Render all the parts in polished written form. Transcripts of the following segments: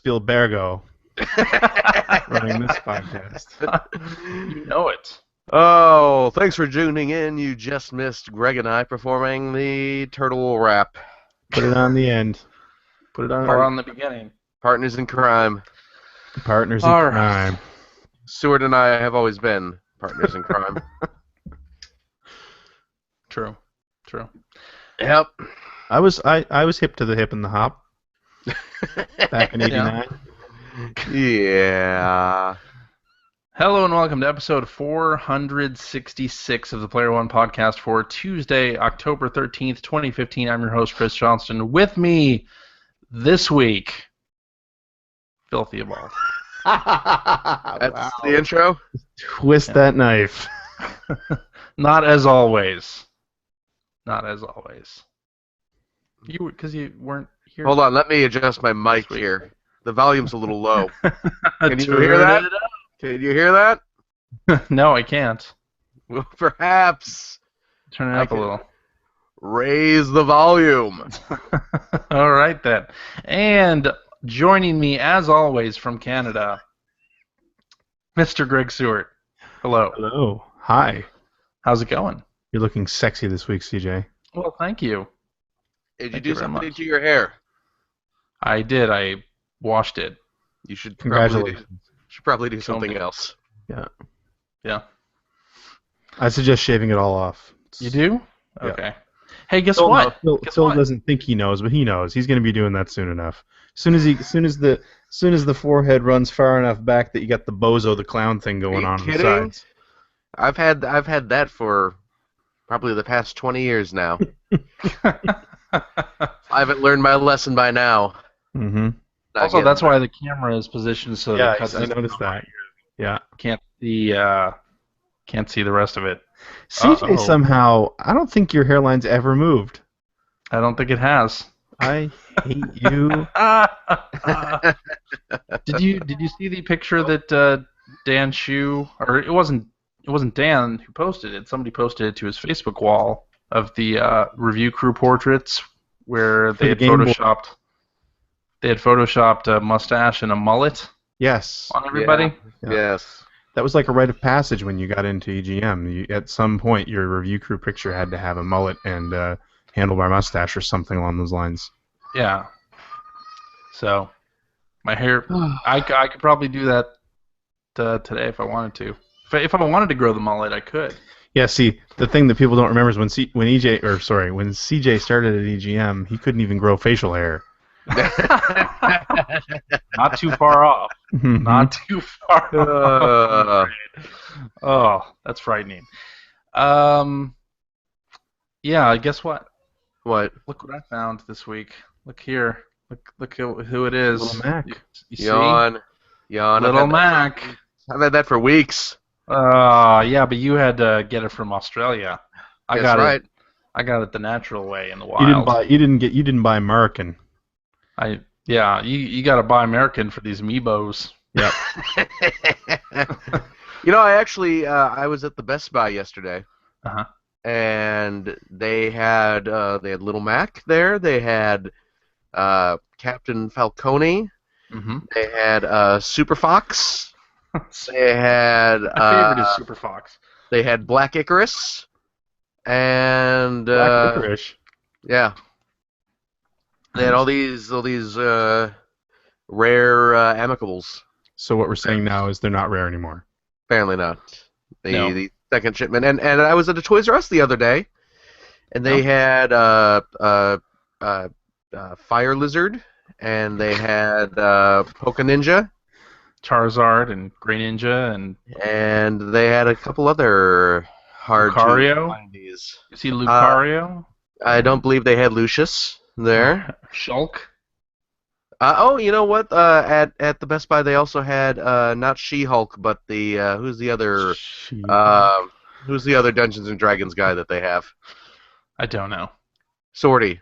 Spielbergo running this podcast. You know it. Oh, thanks for tuning in. You just missed Greg and I performing the Turtle Rap. Put it on the end. Put it on Or on the beginning. Partners in crime. Partners in All right. crime. Stuart and I have always been partners in crime. True. Yep. I was hip to the hip and the hop back in '89. Yeah. Hello and welcome to episode 466 of the Player One podcast for Tuesday, October 13th, 2015. I'm your host, Chris Johnston. With me this week, Filthy Evolved. That's the intro? Twist that knife. Not as always. Because you weren't here. Hold on, let me adjust my mic here. The volume's a little low. Can you hear that? Can you hear that? No, I can't. Well, perhaps Turn it up a little. raise the volume. All right, then. And joining me, as always, from Canada, Mr. Greg Stewart. Hello. Hello. Hi. How's it going? You're looking sexy this week, CJ. Well, thank you. Did you Thank do you very something much. to your hair? I did. I washed it. You should Congratulations. probably do something else. Yeah. I suggest shaving it all off. You do? Yeah. Okay. Hey, guess what? Guess Phil what? doesn't think he knows, but he knows. He's going to be doing that soon enough. Soon as the forehead runs far enough back that you got the Bozo the Clown thing going you on the kidding? sides. I've had that for probably the past 20 years now. I haven't learned my lesson by now. Mm-hmm. Not Also, getting that's there. why the camera is positioned so Yeah, that it cuts I noticed that. Yeah. can't see the rest of it. CJ Uh-oh. somehow, I don't think your hairline's ever moved. I don't think it has. I hate you. Did you see the picture that Dan Shu, or it wasn't Dan who posted it? Somebody posted it to his Facebook wall of the review crew portraits where For they the had Game Boy. photoshopped a mustache and a mullet Yes. on everybody. Yeah. Yes. That was like a rite of passage when you got into EGM. At some point, your review crew picture had to have a mullet and handlebar mustache or something along those lines. Yeah. So my hair, I could probably do that today if I wanted to. If I wanted to grow the mullet, I could. Yeah, see, the thing that people don't remember is when CJ started at EGM, he couldn't even grow facial hair. Not too far off. Not too far off. Oh, that's frightening. Yeah, guess what? What? Look what I found this week. Look here. Look who it is. Little Mac. You see? Yawn. Little Mac. I've had that for weeks. Yeah, but you had to get it from Australia. I got right. it. I got it the natural way in the wild. You didn't buy American. You got to buy American for these amiibos. Yep. I actually I was at the Best Buy yesterday. Uh-huh. And they had Little Mac there. They had Captain Falcone. Mm-hmm. They had Super Fox. They had My favorite is Super Fox. They had Black Icarus. And Black licorice. yeah, they had all these rare amicables. So what we're saying now is they're not rare anymore. Apparently not. No. The second shipment. And I was at a Toys R Us the other day, and they had Fire Lizard, and they had Poké Ninja, Charizard and Grey Ninja and they had a couple other hard Lucario? to find these. you see Lucario, I don't believe they had Lucius there. Shulk. You know what? At the Best Buy they also had not She-Hulk, but the who's the other Dungeons and Dragons guy that they have? I don't know. Sorty.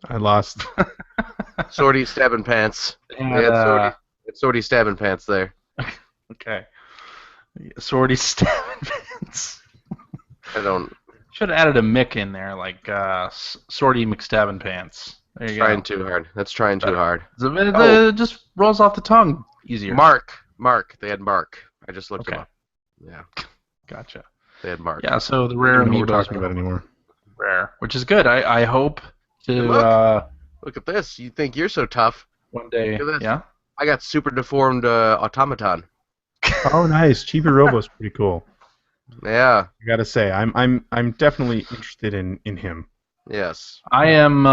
I lost. Sorty stabbing pants. And, They had Sorty stabbing pants there. okay. Sorty stabbing pants. I don't. Should have added a Mick in there, like Sorty McStabbing Pants. There you Trying go. too hard. That's trying too Better. hard. It just rolls off the tongue easier. Mark. They had Mark. I just looked him Okay. up. Yeah, Gotcha. they had Mark. Yeah, so the I rare don't know what we're amiibos talking about anymore. rare, which is good. I hope to Look at this. You think you're so tough? one day. Look at this. Yeah. I got super deformed automaton. Oh, nice. Chibi Robo's pretty cool. Yeah. I gotta say, I'm definitely interested in him. Yes. I am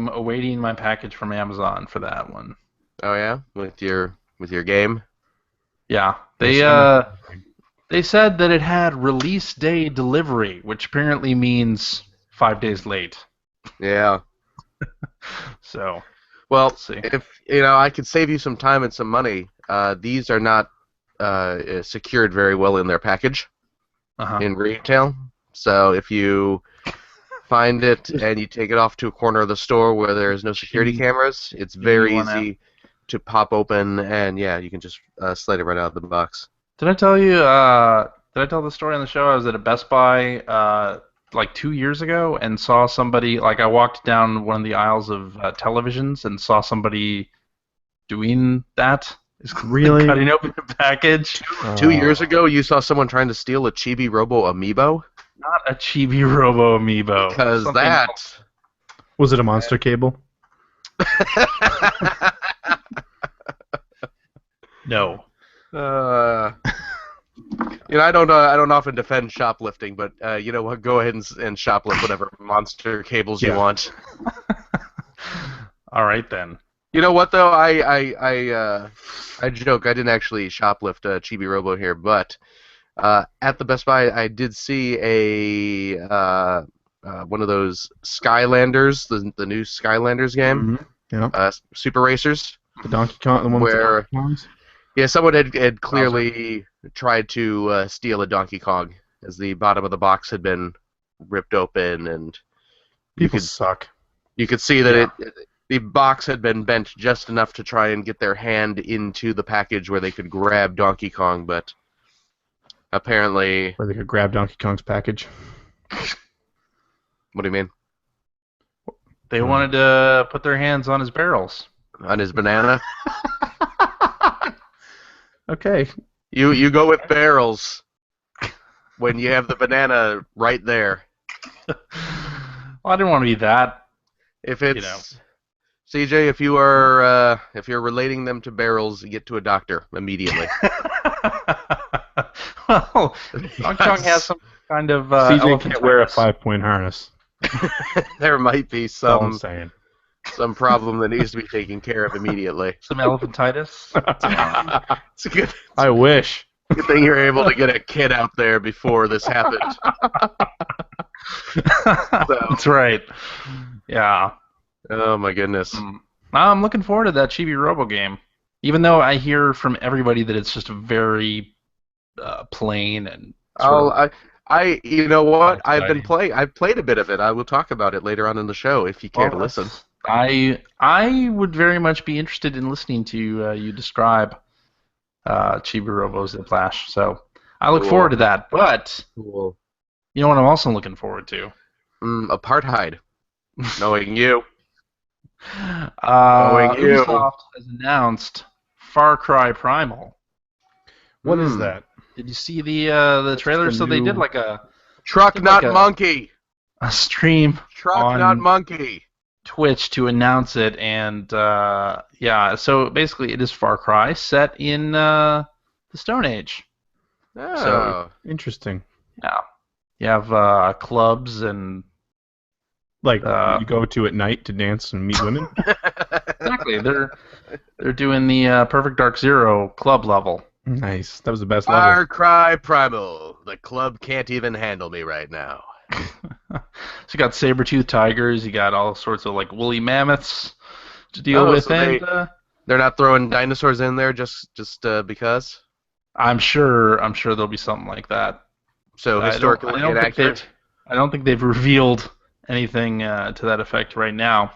awaiting my package from Amazon for that one. Oh yeah. With your game. Yeah. They said that it had release day delivery, which apparently means 5 days late. Yeah. So, Well, let's see. if I could save you some time and some money. These are not secured very well in their package Uh-huh. in retail. So if you find it and you take it off to a corner of the store where there's no security cameras, it's very easy to pop open, and yeah, you can just slide it right out of the box. Did I tell you? Did I tell the story on the show? I was at a Best Buy like 2 years ago and saw somebody. Like I walked down one of the aisles of televisions and saw somebody doing that. Really? Cutting open a package. 2 years ago, you saw someone trying to steal a Chibi Robo amiibo? Not a Chibi Robo amiibo. Because Something that... Was it a monster cable? No. I don't often defend shoplifting, but you know what? Go ahead and shoplift whatever monster cables you want. All right then. You know what though? I joke. I didn't actually shoplift Chibi Robo here, but at the Best Buy, I did see a one of those Skylanders, the new Skylanders game. Mm-hmm. Yeah. Super Racers. The Donkey Kong, the one with the Donkey Kongs? Yeah, someone had clearly tried to steal a Donkey Kong, as the bottom of the box had been ripped open, and People suck. you could see that the box had been bent just enough to try and get their hand into the package where they could grab Donkey Kong, but apparently... Where they could grab Donkey Kong's package. What do you mean? They wanted to put their hands on his barrels. On his banana? Okay. You go with barrels when you have the banana right there. Well, I didn't want to be that. If it's... CJ, if you're relating them to barrels, you get to a doctor immediately. Well, Donkey Kong has some kind of CJ can't wear a elephantitis. 5-point harness. There might be That's all I'm saying. some problem that needs to be taken care of immediately. Some elephantitis. It's a good I wish. thing you're able to get a kid out there before this happened. That's right. Yeah. Oh my goodness. I'm looking forward to that Chibi Robo game. Even though I hear from everybody that it's just very plain and. You know what? Exciting. I've played a bit of it. I will talk about it later on in the show if you care to listen. I would very much be interested in listening to you describe Chibi Robo's The Flash. So I look forward to that. But Cool. you know what I'm also looking forward to? Apartheid. Knowing you. Knowing you. Ubisoft has announced Far Cry Primal. What is that? Did you see the trailer? the So they new- did like a Truck, not monkey. stream Truck, on not monkey. Twitch to announce it, and so basically it is Far Cry set in the Stone Age. Oh. So- Interesting. Yeah, you have clubs and Like you go to at night to dance and meet women. exactly they're doing the Perfect Dark Zero club level. Nice. That was the best Far level. Cry Primal. The club can't even handle me right now. So you got saber-toothed tigers, you got all sorts of like woolly mammoths to deal with, so and they're not throwing dinosaurs in there just because. I'm sure there'll be something like that. So I historically don't think inaccurate. I don't think they've revealed anything to that effect right now,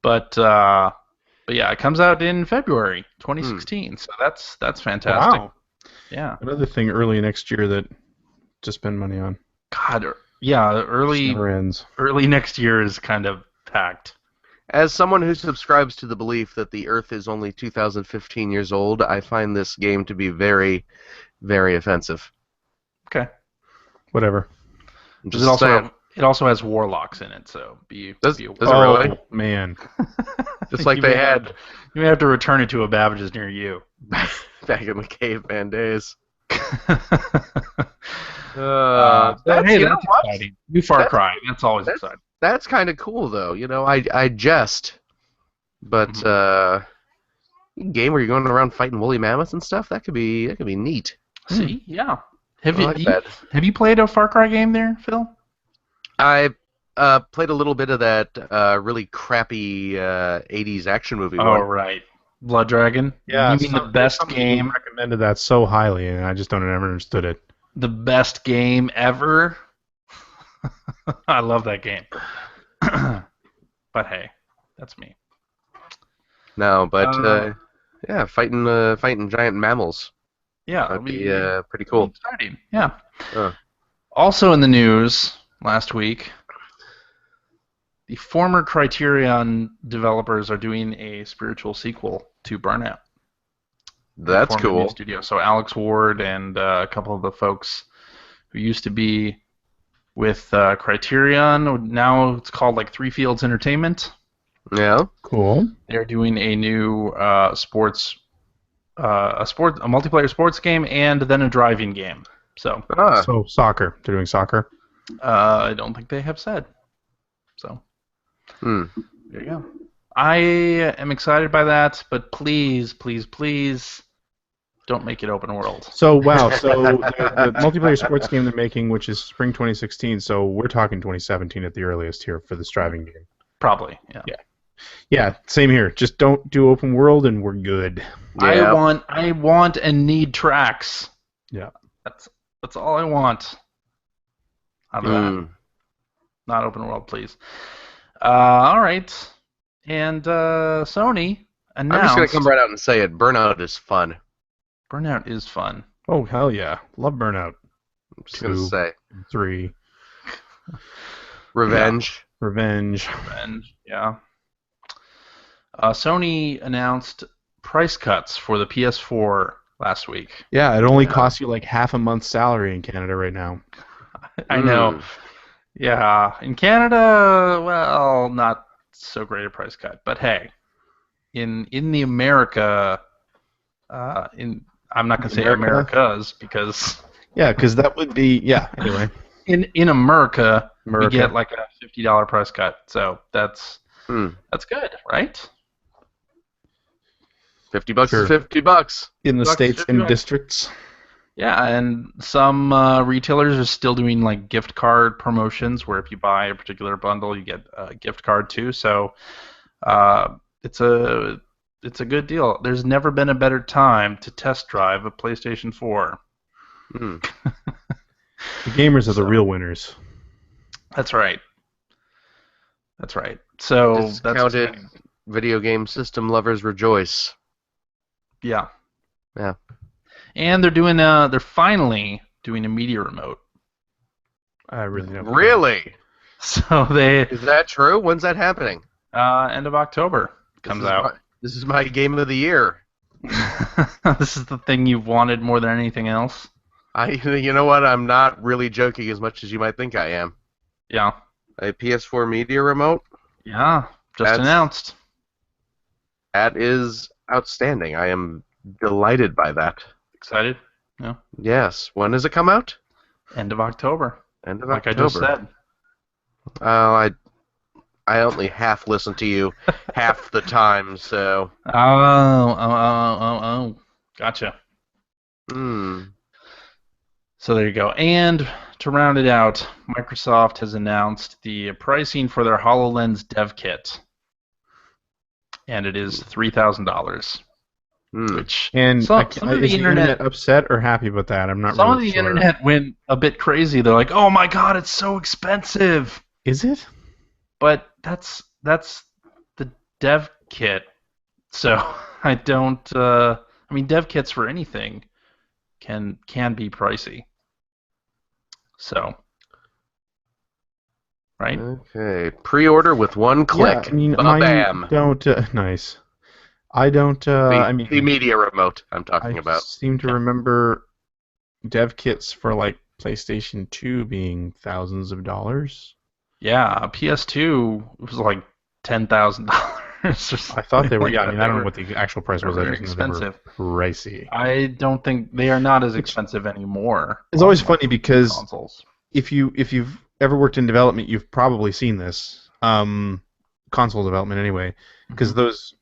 but yeah, it comes out in February 2016, so that's fantastic. Wow. Yeah. Another thing early next year that to spend money on. God, yeah, Just never ends. early next year is kind of packed. As someone who subscribes to the belief that the Earth is only 2015 years old, I find this game to be very, very offensive. Okay. Whatever. I'm Does just saying. it also has warlocks in it, so be Does aware. it really? Oh, man. Just like they had You may have to return it to a Babbage's near you. back in the caveman days. Hey, you know that's what? exciting. New Far That's- Cry. That's always that's- exciting. That's kind of cool, though. You know, I jest, but game where you're going around fighting woolly mammoths and stuff, that could be neat. See, yeah. Have I like that. you played a Far Cry game there, Phil? I played a little bit of that really crappy 80s action movie Oh, one. right. Blood Dragon. Yeah, You mean the best somebody game? recommended that so highly, and I just don't ever understood it. The best game ever. I love that game. But hey, that's me. No, but yeah, fighting giant mammals. Yeah, That'd it'll be pretty cool. exciting. Yeah. Huh. Also in the news last week, the former Criterion developers are doing a spiritual sequel to Burnout. That's Former new cool. studio. So Alex Ward and a couple of the folks who used to be with Criterion, now it's called like Three Fields Entertainment. Yeah. Cool. They're doing a new a multiplayer sports game and then a driving game. So Ah, So soccer. They're doing soccer. I don't think they have said. So hmm. there you go. I am excited by that, but please, please, please don't make it open world. So wow. So the multiplayer sports game they're making, which is spring 2016. So we're talking 2017 at the earliest here for this driving game. Probably, yeah. Yeah, same here. Just don't do open world, and we're good. Yeah. I want and need tracks. Yeah. That's all I want. Out of that. Hmm. Not open world, please. All right. And Sony I'm announced just gonna come right out and say it. Burnout is fun. Burnout is fun. Oh hell yeah, love Burnout. I'm just gonna 2, say 3, revenge. Revenge. And yeah. Sony announced price cuts for the PS4 last week. Yeah, it only Yeah. costs you like half a month's salary in Canada right now. I know. Mm. Yeah, in Canada, well, not so great a price cut, but hey, in the America, I'm not gonna say America? Americas because Yeah, because that would be Anyway, in America, America. we get like a $50 price cut, so that's Hmm. good, right? $50 Sure. is $50. in the Bucks, states $50. and districts. Yeah, and some retailers are still doing like gift card promotions where if you buy a particular bundle, you get a gift card too. So it's a good deal. There's never been a better time to test drive a PlayStation 4. Hmm. The gamers are the real winners. That's right. That's right. So that's Discounted exciting. video game system lovers rejoice. Yeah. Yeah. And they're finally doing a media remote. I really don't. Really? So they Is that true? When's that happening? end of October comes out. This is my game of the year. This is the thing you've wanted more than anything else. You know what? I'm not really joking as much as you might think I am. Yeah. A PS4 media remote? Yeah. Just That's- announced. That is outstanding. I am delighted by that. Excited? Yes. When does it come out? End of October. End of Like October. I just said. I only half listen to you half the time, so. Oh. Gotcha. Hmm. So there you go. And to round it out, Microsoft has announced the pricing for their HoloLens dev kit. And it is $3,000. Hmm. Which And some is of the the internet internet upset or happy about that? I'm not some of really the sure. internet went a bit crazy. They're like, "Oh my god, it's so expensive." Is it? But that's the dev kit. So I don't. I mean, dev kits for anything can be pricey. So right? Okay, pre-order with one click. Yeah, I mean, Ba-bam. don't nice. I don't. I mean, The media remote I'm I talking about. seem to remember dev kits for like PlayStation 2 being thousands of dollars. Yeah, a PS2 was like $10,000. I thought they were. Yeah, I mean, I don't know what the actual price was. I Very just know they were expensive. pricey. I don't think they are not as expensive anymore. It's always funny because consoles. if you've ever worked in development, you've probably seen this. Console development anyway, because those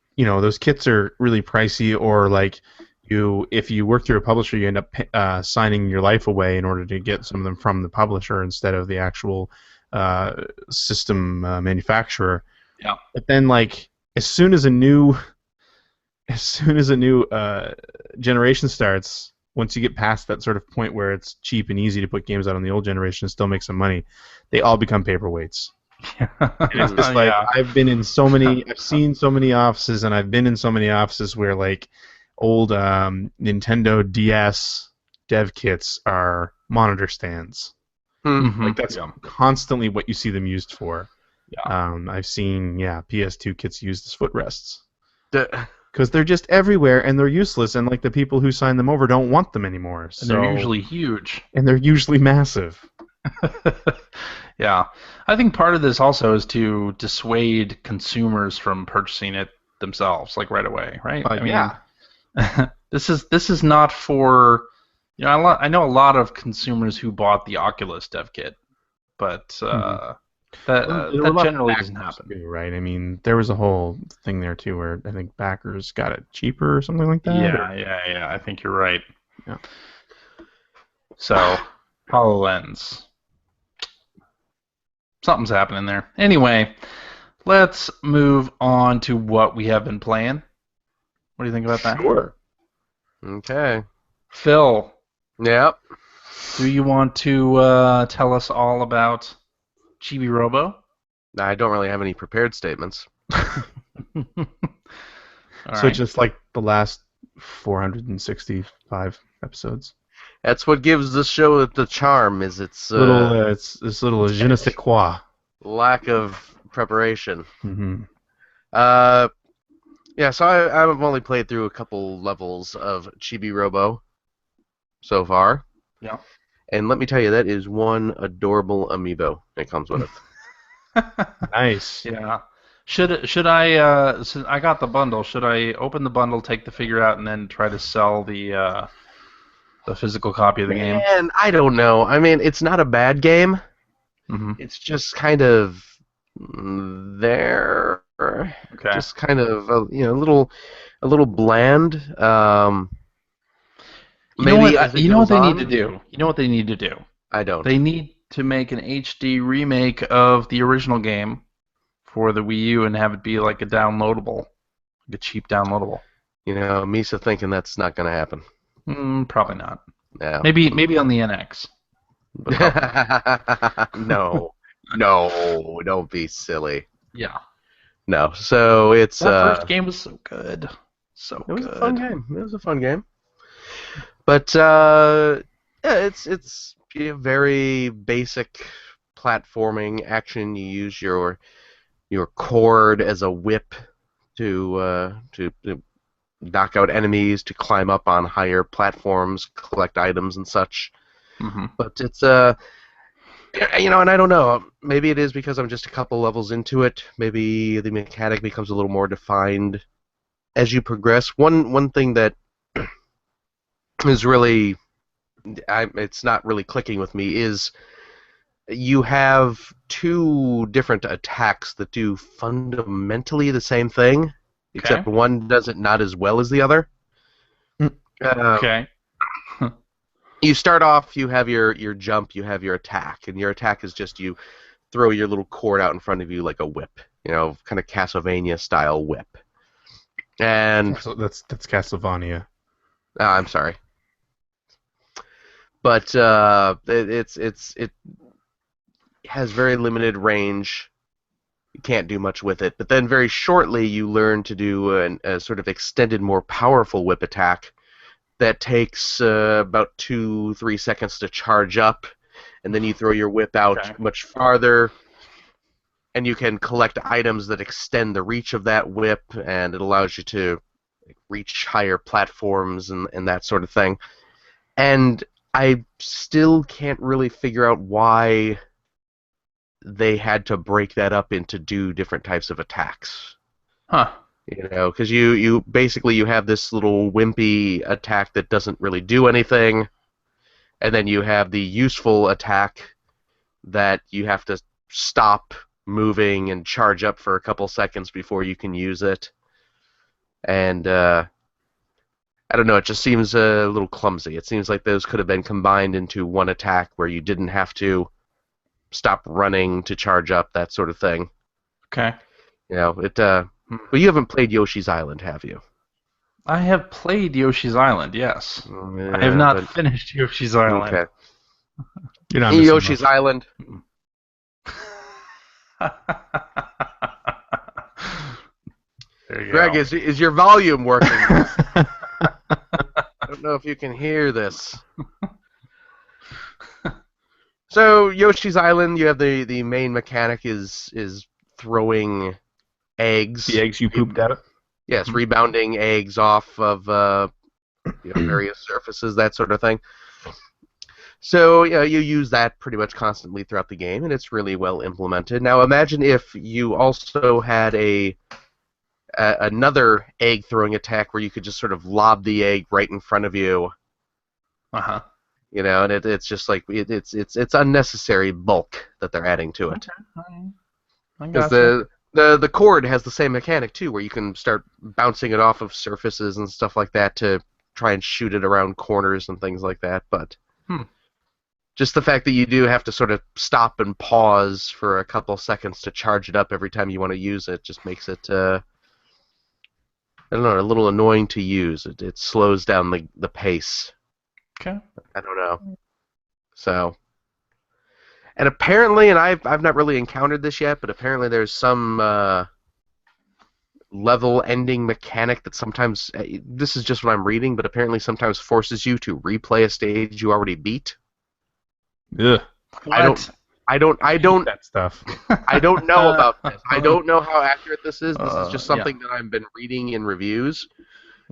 kits are really pricey, or like if you work through a publisher, you end up signing your life away in order to get some of them from the publisher instead of the actual system manufacturer. Yeah. But then, like, as soon as a new generation starts, once you get past that sort of point where it's cheap and easy to put games out on the old generation and still make some money, they all become paperweights. And it's just like, I've seen so many offices, and I've been in so many offices where like old Nintendo DS dev kits are monitor stands. Like that's constantly what you see them used for. Yeah. I've seen PS2 kits used as footrests The- because they're just everywhere and they're useless, and like the people who sign them over don't want them anymore. And they're usually huge. And they're usually massive. Yeah. I think part of this also is to dissuade consumers from purchasing it themselves, like right away, right? This is not for, I know a lot of consumers who bought the Oculus dev kit, but that generally doesn't happen. Too, right? I mean, there was a whole thing there too where I think backers got it cheaper or something like that. Yeah. I think you're right. Yeah. So, HoloLens. Something's happening there. Anyway, let's move on to what we have been playing. What do you think about that? Sure. Okay. Phil. Yep. Do you want to tell us all about Chibi Robo? I don't really have any prepared statements. So just like the last 465 episodes. That's what gives this show the charm. Is its it's this little je ne sais quoi. Lack of preparation. Mm-hmm. Yeah. So I've only played through a couple levels of Chibi Robo so far. Yeah. And let me tell you, that is one adorable amiibo that comes with it. Nice. Yeah. Should I? Since I got the bundle, should I open the bundle, take the figure out, and then try to sell the physical copy of the game? And I don't know. I mean, it's not a bad game. Mm-hmm. It's just kind of there. Okay. Just kind of a little bland. You know what they need to do? You know what they need to do? I don't. They need to make an HD remake of the original game for the Wii U and have it be like a downloadable, like a cheap downloadable. Misa thinking that's not going to happen. Probably not. Yeah. Maybe on the NX. No, don't be silly. Yeah. No, so it's that first game was so good. It was a fun game. It was a fun game. But yeah, it's very basic platforming action. You use your cord as a whip to knock out enemies, to climb up on higher platforms, collect items and such. Mm-hmm. But it's and I don't know. Maybe it is because I'm just a couple levels into it. Maybe the mechanic becomes a little more defined as you progress. One thing that is really, it's not really clicking with me, is you have two different attacks that do fundamentally the same thing, except one does it not as well as the other. Okay. You start off, you have your jump, you have your attack, and your attack is just you throw your little cord out in front of you like a whip, kind of Castlevania style whip. And that's Castlevania. I'm sorry. But it has very limited range. You can't do much with it. But then very shortly you learn to do a sort of extended, more powerful whip attack that takes about 2-3 seconds to charge up, and then you throw your whip out much farther, and you can collect items that extend the reach of that whip, and it allows you to reach higher platforms and that sort of thing. And I still can't really figure out why they had to break that up into do different types of attacks. Huh. You know, because you basically you have this little wimpy attack that doesn't really do anything, and then you have the useful attack that you have to stop moving and charge up for a couple seconds before you can use it. And I don't know, it just seems a little clumsy. It seems like those could have been combined into one attack where you didn't have to stop running to charge up, that sort of thing. Okay. You know, well, you haven't played Yoshi's Island, have you? I have played Yoshi's Island, yes. Yeah, I have not finished Yoshi's Island. Okay. You're not In missing Yoshi's much. Island, There you Greg, go. is your volume working? I don't know if you can hear this. So Yoshi's Island, you have the main mechanic is throwing eggs. The eggs you pooped out. Yes, rebounding eggs off of various surfaces, that sort of thing. So you use that pretty much constantly throughout the game, and it's really well implemented. Now imagine if you also had another egg throwing attack where you could just sort of lob the egg right in front of you. Uh-huh. You know, and it's just like it's unnecessary bulk that they're adding to it. Okay. I Because gotcha. the cord has the same mechanic too, where you can start bouncing it off of surfaces and stuff like that to try and shoot it around corners and things like that. But just the fact that you do have to sort of stop and pause for a couple seconds to charge it up every time you want to use it just makes it I don't know, a little annoying to use. It slows down the pace. Okay. I don't know. So, and apparently, and I've not really encountered this yet, but apparently there's some level ending mechanic that sometimes this is just what I'm reading, but apparently sometimes forces you to replay a stage you already beat. Ugh. What? I don't That stuff. I don't know about this. I don't know how accurate this is. This is just Yeah. something that I've been reading in reviews.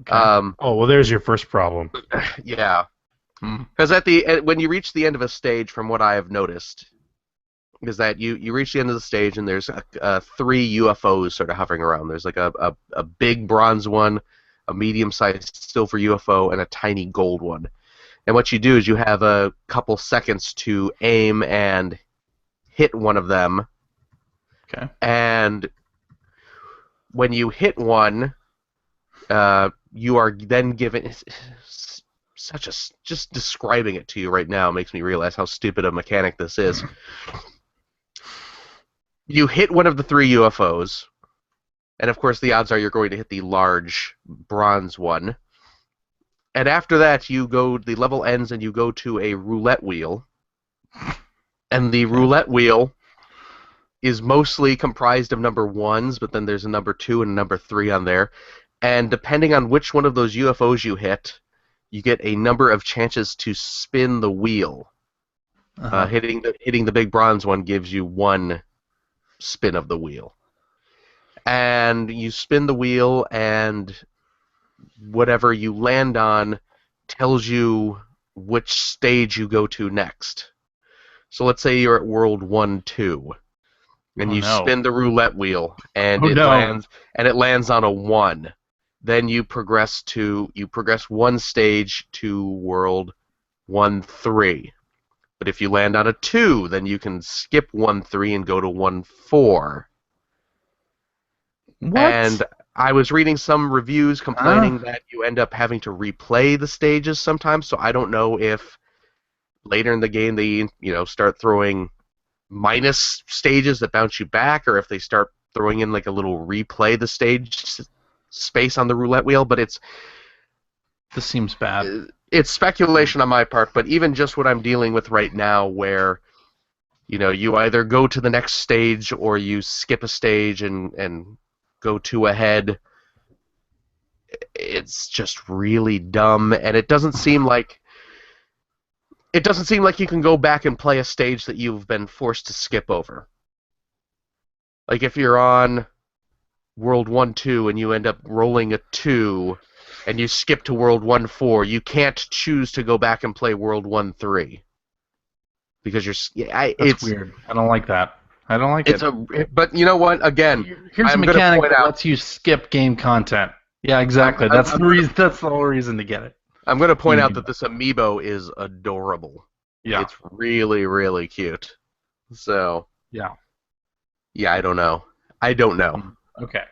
Okay. Oh well, there's your first problem. Yeah. Hmm. Because when you reach the end of a stage, from what I have noticed, is that you reach the end of the stage and there's three UFOs sort of hovering around. There's like a big bronze one, a medium-sized silver UFO, and a tiny gold one. And what you do is you have a couple seconds to aim and hit one of them. Okay. And when you hit one, you are then given just describing it to you right now makes me realize how stupid a mechanic this is. You hit one of the three UFOs, and of course the odds are you're going to hit the large bronze one. And after that, the level ends and you go to a roulette wheel. And the roulette wheel is mostly comprised of number ones, but then there's a number 2 and a number 3 on there. And depending on which one of those UFOs you hit, you get a number of chances to spin the wheel. Uh-huh. Hitting the big bronze one gives you one spin of the wheel. And you spin the wheel, and whatever you land on tells you which stage you go to next. So let's say you're at World 1-2, and you spin the roulette wheel, and it lands on a 1. Then you progress one stage to World 1-3. But if you land on a 2, then you can skip 1-3 and go to 1-4. What? And I was reading some reviews complaining that you end up having to replay the stages sometimes, so I don't know if later in the game they start throwing minus stages that bounce you back, or if they start throwing in like a little replay the stage space on the roulette wheel, but This seems bad. It's speculation on my part, but even just what I'm dealing with right now, where you either go to the next stage or you skip a stage and go 2 ahead, it's just really dumb, and it doesn't seem like you can go back and play a stage that you've been forced to skip over. like if you're on World 1-2 and you end up rolling a 2 and you skip to World 1-4, you can't choose to go back and play World 1-3 because That's weird. I don't like that. I don't like it. But you know what? Again, here's a mechanic that lets you skip game content. Yeah, exactly. That's the reason. That's the whole reason to get it. I'm going to point out that this amiibo is adorable. Yeah, it's really, really cute. So yeah, I don't know. Okay.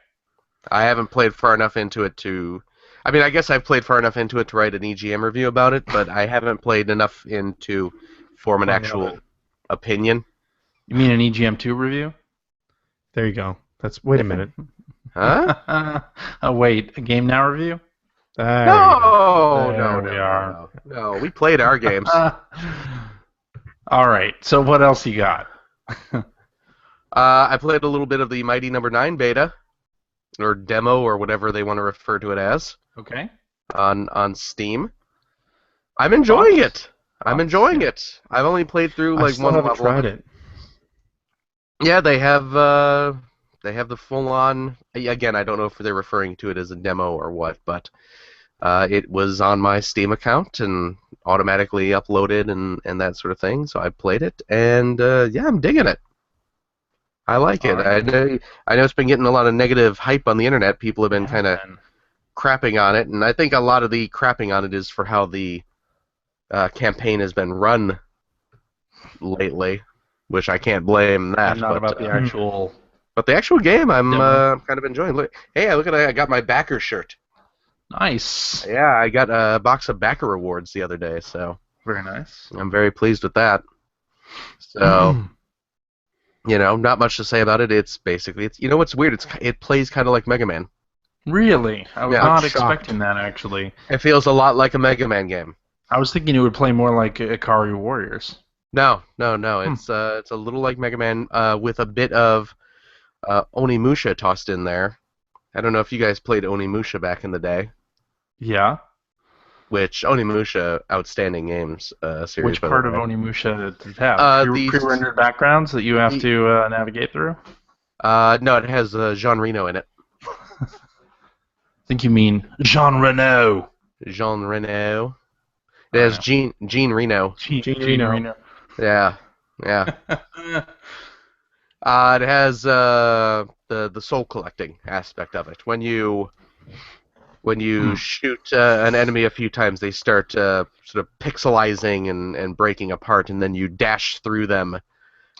I haven't played far enough into it to. I mean, I guess I've played far enough into it to write an EGM review about it, but I haven't played enough into form an actual opinion. You mean an EGM2 review? There you go. Wait a minute. Huh? Wait, a Game Now review? No, we played our games. All right, so what else you got? I played a little bit of the Mighty No. 9 beta, or demo, or whatever they want to refer to it as. Okay. On Steam. I'm enjoying it. I've only played through like one level. Tried it. Yeah, they have the full-on. Again, I don't know if they're referring to it as a demo or what, but it was on my Steam account and automatically uploaded and that sort of thing. So I played it, and yeah, I'm digging it. I like it. Right. I know it's been getting a lot of negative hype on the internet. People have been kind of crapping on it, and I think a lot of the crapping on it is for how the campaign has been run lately, which I can't blame that. And not about the actual. But the actual game, I'm kind of enjoying. Look, hey, look at I got my backer shirt. Nice. Yeah, I got a box of backer rewards the other day, so very nice. I'm very pleased with that. So, not much to say about it. It's basically, what's weird? It plays kind of like Mega Man. Really? I was not expecting that, actually. It feels a lot like a Mega Man game. I was thinking it would play more like Ikari Warriors. No. It's a little like Mega Man with a bit of Onimusha tossed in there. I don't know if you guys played Onimusha back in the day. Yeah. Which Onimusha, outstanding games series. Which part of Onimusha does it have? Pre-rendered backgrounds that you have to navigate through? No, it has Jean Reno in it. I think you mean Jean Reno. Jean Reno. It has Jean Reno. Jean Reno. Yeah. It has the soul collecting aspect of it. When you shoot an enemy a few times, they start sort of pixelizing and breaking apart, and then you dash through them.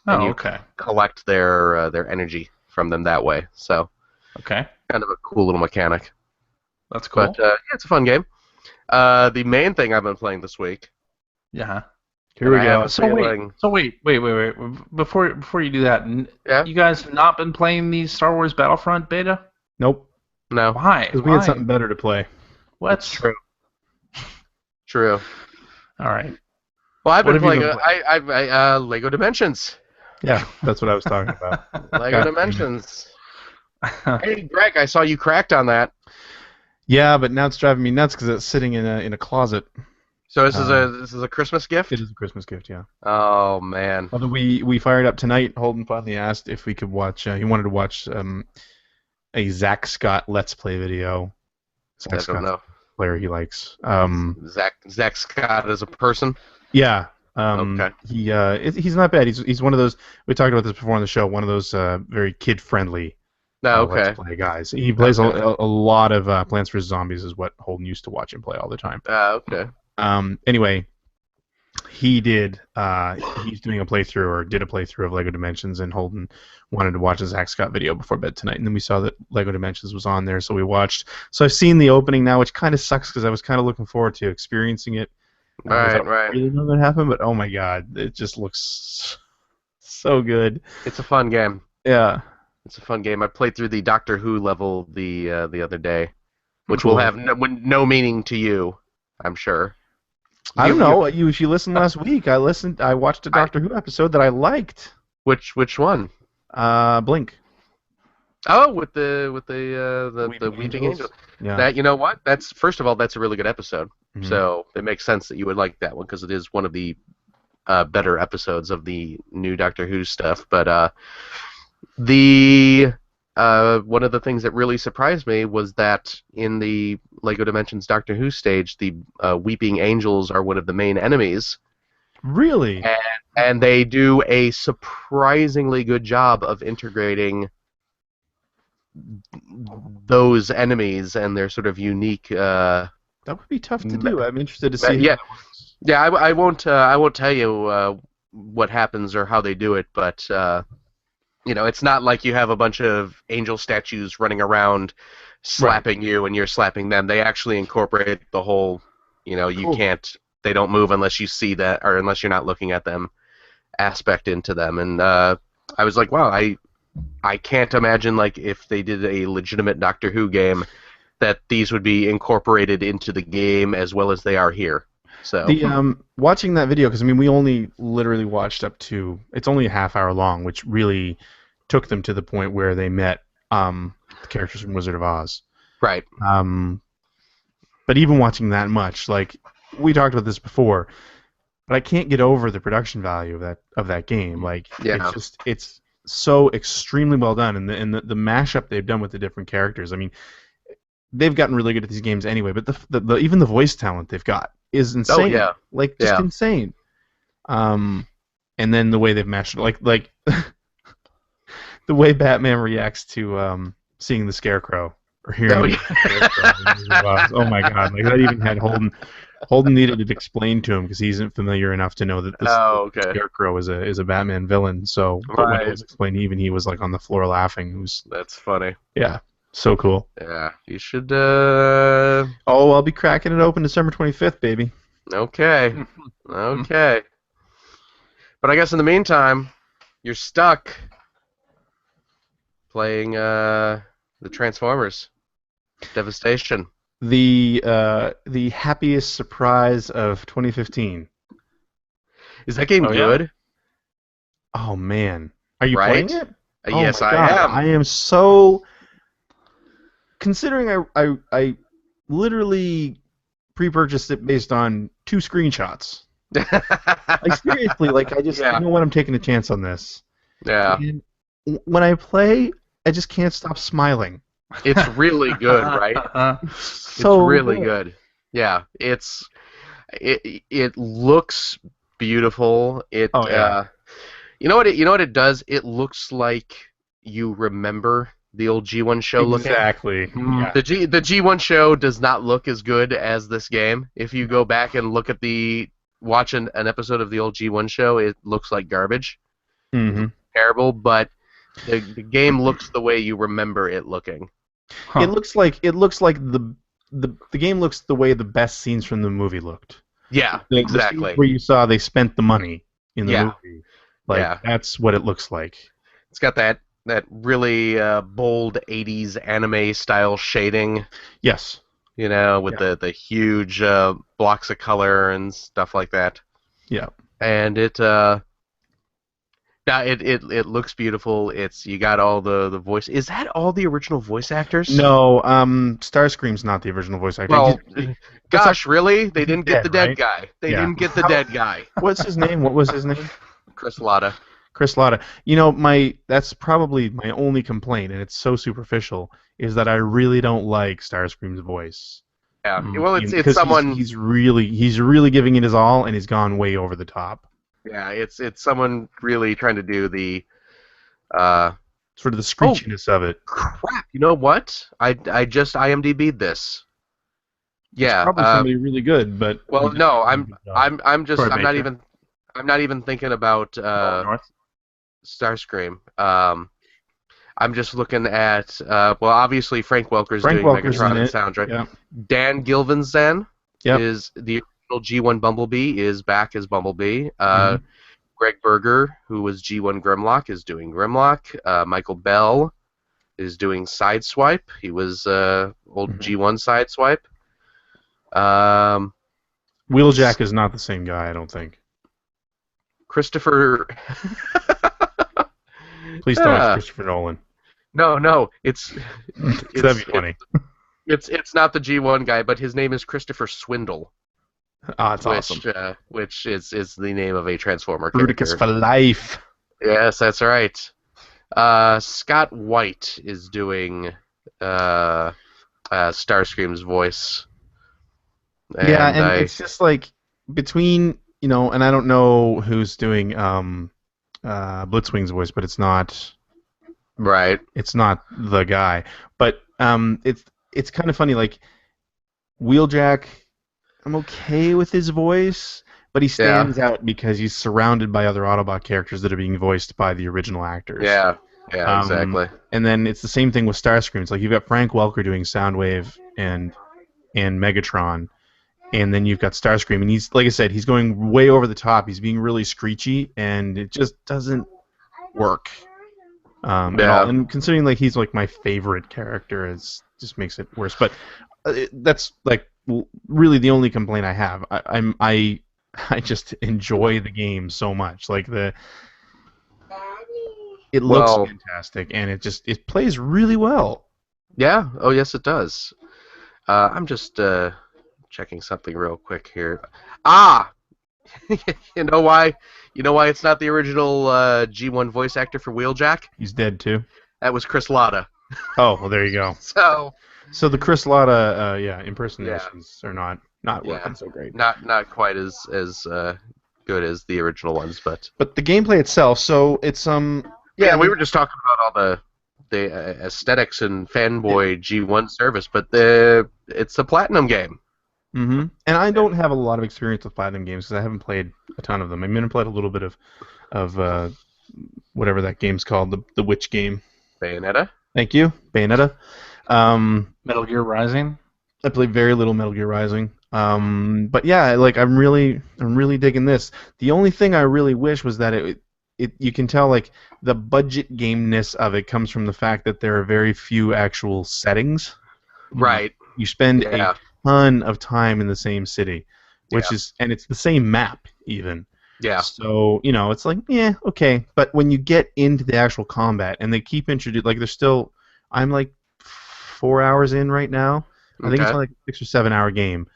And you collect their energy from them that way. So, kind of a cool little mechanic. That's cool. But yeah, it's a fun game. The main thing I've been playing this week. Yeah. Here we go. So wait. Before you do that, you guys have not been playing the Star Wars Battlefront beta? Nope. No. Why? Because we had something better to play. What's true? True. All right. Well, I've been playing Lego Dimensions. Yeah, that's what I was talking about. Lego Dimensions. Hey, Greg, I saw you cracked on that. Yeah, but now it's driving me nuts because it's sitting in a closet. So this is a Christmas gift? It is a Christmas gift, yeah. Oh man. Although we fired up tonight. Holden finally asked if we could watch. He wanted to watch a Zach Scott Let's Play video. I don't know. Player he likes. Zach Scott as a person. Yeah. Okay. He's not bad. He's one of those. We talked about this before on the show. One of those very kid friendly. Let's Play guys. He plays a lot of Plants vs Zombies. Is what Holden used to watch him play all the time. Okay. Anyway, he did. He's doing a playthrough, or did a playthrough of Lego Dimensions, and Holden wanted to watch a Zach Scott video before bed tonight. And then we saw that Lego Dimensions was on there, so we watched. So I've seen the opening now, which kind of sucks because I was kind of looking forward to experiencing it. Right. I really know what happened, but oh my god, it just looks so good. It's a fun game. Yeah. It's a fun game. I played through the Doctor Who level the other day, which will have no meaning to you, I'm sure. I don't know. If you listened last week, I watched a Doctor Who episode that I liked. Which one? Blink. Oh, with the Weeping Angel. Yeah. That, you know what? First of all, that's a really good episode. Mm-hmm. So it makes sense that you would like that one because it is one of the better episodes of the new Doctor Who stuff. But The one of the things that really surprised me was that in the LEGO Dimensions Doctor Who stage, the Weeping Angels are one of the main enemies. Really? And they do a surprisingly good job of integrating those enemies and their sort of unique. That would be tough to do. I'm interested to see. Yeah, yeah. I won't tell you what happens or how they do it, but it's not like you have a bunch of angel statues running around slapping you and you're slapping them. They actually incorporate the whole. You can't. They don't move unless you see that, or unless you're not looking at them. Aspect into them, and I was like, wow, I can't imagine like if they did a legitimate Doctor Who game that these would be incorporated into the game as well as they are here. So watching that video, because we only literally watched up to, it's only a half hour long, which really took them to the point where they met the characters from Wizard of Oz. Right. But even watching that much, like we talked about this before, but I can't get over the production value of that game. Like it's so extremely well done, and the mashup they've done with the different characters. They've gotten really good at these games anyway, but the even the voice talent they've got is insane. Oh, yeah. Just insane. And then the way they've mashed it, like the way Batman reacts to seeing the Scarecrow or hearing the Scarecrow. Oh my God! Like that even had Holden. Holden needed it explained to him because he isn't familiar enough to know that this Scarecrow is a Batman villain. So when it was explained, even he was like on the floor laughing. That's funny. Yeah, so cool. Yeah, you should. I'll be cracking it open December 25th, baby. Okay. Okay. But I guess in the meantime, you're stuck playing the Transformers Devastation. The happiest surprise of 2015. Is that game good? Yeah. Oh man, are you playing it? Yes, I am. I am so. Considering I literally pre-purchased it based on 2 screenshots. Like seriously, like I just you know what, I'm taking a chance on this. Yeah. And when I play, I just can't stop smiling. It's really good, right? So it's really good. Yeah, it looks beautiful. You know what it does? It looks like you remember the old G1 show looking. Exactly. Yeah. The G1 show does not look as good as this game. If you go back and look at watch an episode of the old G1 show, it looks like garbage. Mm-hmm. Terrible, but the game looks the way you remember it looking. Huh. It looks like the game looks the way the best scenes from the movie looked. Yeah, exactly. The where you saw they spent the money in the movie. Like that's what it looks like. It's got that really bold 80s anime style shading. Yes. With the huge blocks of color and stuff like that. Yeah. And it looks beautiful. You got all the voice. Is that all the original voice actors? No, Starscream's not the original voice actor. Well, gosh, really? They didn't get the dead guy. They didn't get the dead guy. What's his name? What was his name? Chris Latta. Chris Latta. That's probably my only complaint, and it's so superficial, is that I really don't like Starscream's voice. Yeah. Well, it's someone he's really giving it his all, and he's gone way over the top. Yeah, it's someone really trying to do the sort of the screechiness of it. Crap! You know what? I just IMDb'd this. Yeah, it's probably somebody really good, but no, I'm not even thinking about Starscream. I'm just looking at obviously Frank Welker's doing Megatron and soundtrack. Yeah. Dan Gilvezan is the G1 Bumblebee is back as Bumblebee. Greg Berger, who was G1 Grimlock, is doing Grimlock. Michael Bell is doing Sideswipe. He was old G1 Sideswipe. Wheeljack is not the same guy, I don't think. Christopher. Please tell it's Christopher Nolan. No, it's that'd be funny. It's not the G1 guy, but his name is Christopher Swindle. It's awesome. Which is the name of a Transformer Bruticus character. for life. Yes, that's right. Scott White is doing Starscream's voice. And it's just like between, and I don't know who's doing Blitzwing's voice, but it's not right. It's not the guy. But it's kind of funny, like Wheeljack, I'm okay with his voice, but he stands out because he's surrounded by other Autobot characters that are being voiced by the original actors. Yeah, exactly. And then it's the same thing with Starscream. It's like you've got Frank Welker doing Soundwave and Megatron, and then you've got Starscream, and he's, like I said, he's going way over the top. He's being really screechy, and it just doesn't work. At all. And considering like he's like my favorite character, it just makes it worse. But that's like really the only complaint I have. I just enjoy the game so much. Like it looks fantastic, and it plays really well. Yeah. Oh yes, it does. I'm just checking something real quick here. You know why? You know why it's not the original G1 voice actor for Wheeljack? He's dead too. That was Chris Latta. Oh, well, there you go. So the Chris Latta, impersonations are not working so great. Not quite as good as the original ones, but the gameplay itself. So it's we were just talking about all the aesthetics and fanboy G1 service, but it's a Platinum game. Mm-hmm. And I don't have a lot of experience with Platinum games because I haven't played a ton of them. I mean, I played a little bit of whatever that game's called, the witch game. Bayonetta. Thank you, Bayonetta. Metal Gear Rising. I played very little Metal Gear Rising. But yeah, like I'm really digging this. The only thing I really wish was that you can tell like the budget gameness of it comes from the fact that there are very few actual settings. Right. You spend a ton of time in the same city, and it's the same map even. Yeah. So it's like okay, but when you get into the actual combat and they keep introducing, like I'm like 4 hours in right now. I think it's like a 6 or 7 hour game,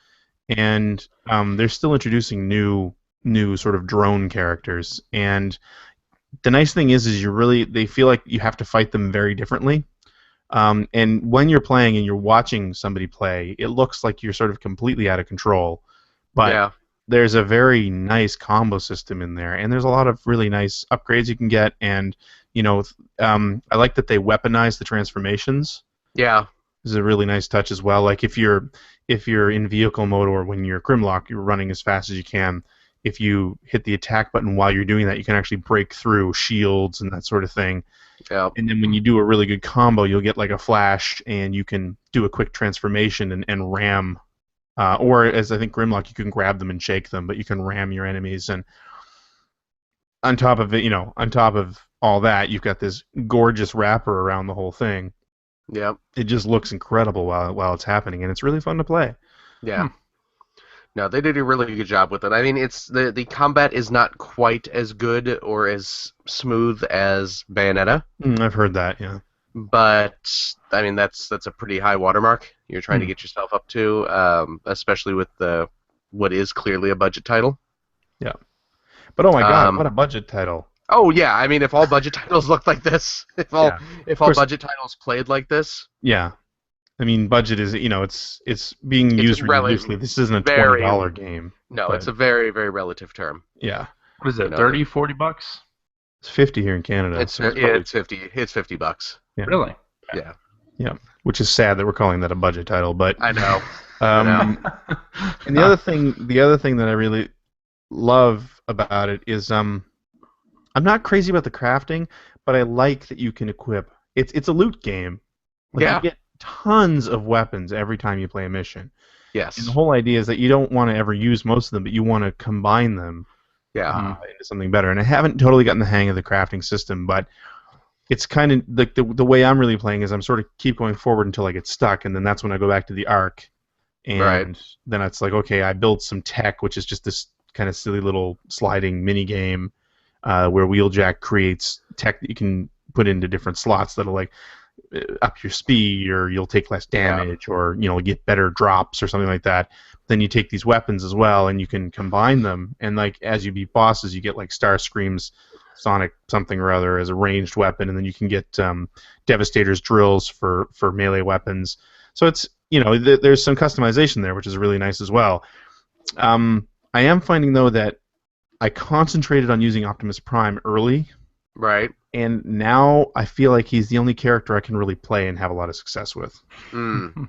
and they're still introducing new sort of drone characters. And the nice thing is they feel like you have to fight them very differently. And when you're playing and you're watching somebody play, it looks like you're sort of completely out of control. But there's a very nice combo system in there, and there's a lot of really nice upgrades you can get. And I like that they weaponize the transformations. Yeah. This is a really nice touch as well. Like if you're in vehicle mode or when you're Grimlock, you're running as fast as you can. If you hit the attack button while you're doing that, you can actually break through shields and that sort of thing. Yeah. And then when you do a really good combo, you'll get like a flash, and you can do a quick transformation and ram. Or as I think Grimlock, you can grab them and shake them, but you can ram your enemies. And on top of it, on top of all that, you've got this gorgeous wrapper around the whole thing. Yeah. It just looks incredible while it's happening, and it's really fun to play. Yeah. No, they did a really good job with it. I mean, it's the combat is not quite as good or as smooth as Bayonetta. I've heard that, yeah. But I mean, that's a pretty high watermark you're trying to get yourself up to, especially with what is clearly a budget title. Yeah. But oh my God, what a budget title! Oh yeah, I mean, if all budget titles looked like this, if all budget titles played like this. Yeah. I mean, budget is, it's being used really loosely. This isn't a $20 game. No, it's a very, very relative term. Yeah. What is it, $30, $40? It's 50 here in Canada. It's 50. It's $50. Yeah. Really? Yeah. Yeah. Which is sad that we're calling that a budget title, but I know. And the other thing that I really love about it is I'm not crazy about the crafting, but I like that you can equip. It's a loot game. Like, you get tons of weapons every time you play a mission. Yes. And the whole idea is that you don't want to ever use most of them, but you want to combine them into something better. And I haven't totally gotten the hang of the crafting system, but it's kind of like the way I'm really playing is I'm sort of keep going forward until I get stuck, and then that's when I go back to the Ark. And then it's like, okay, I build some tech, which is just this kind of silly little sliding mini game where Wheeljack creates tech that you can put into different slots that'll like up your speed, or you'll take less damage, or get better drops or something like that. Then you take these weapons as well, and you can combine them. And like as you beat bosses, you get like Starscream's Sonic something or other as a ranged weapon, and then you can get Devastator's drills for melee weapons. So it's there's some customization there, which is really nice as well. I am finding though that I concentrated on using Optimus Prime early. Right. And now I feel like he's the only character I can really play and have a lot of success with.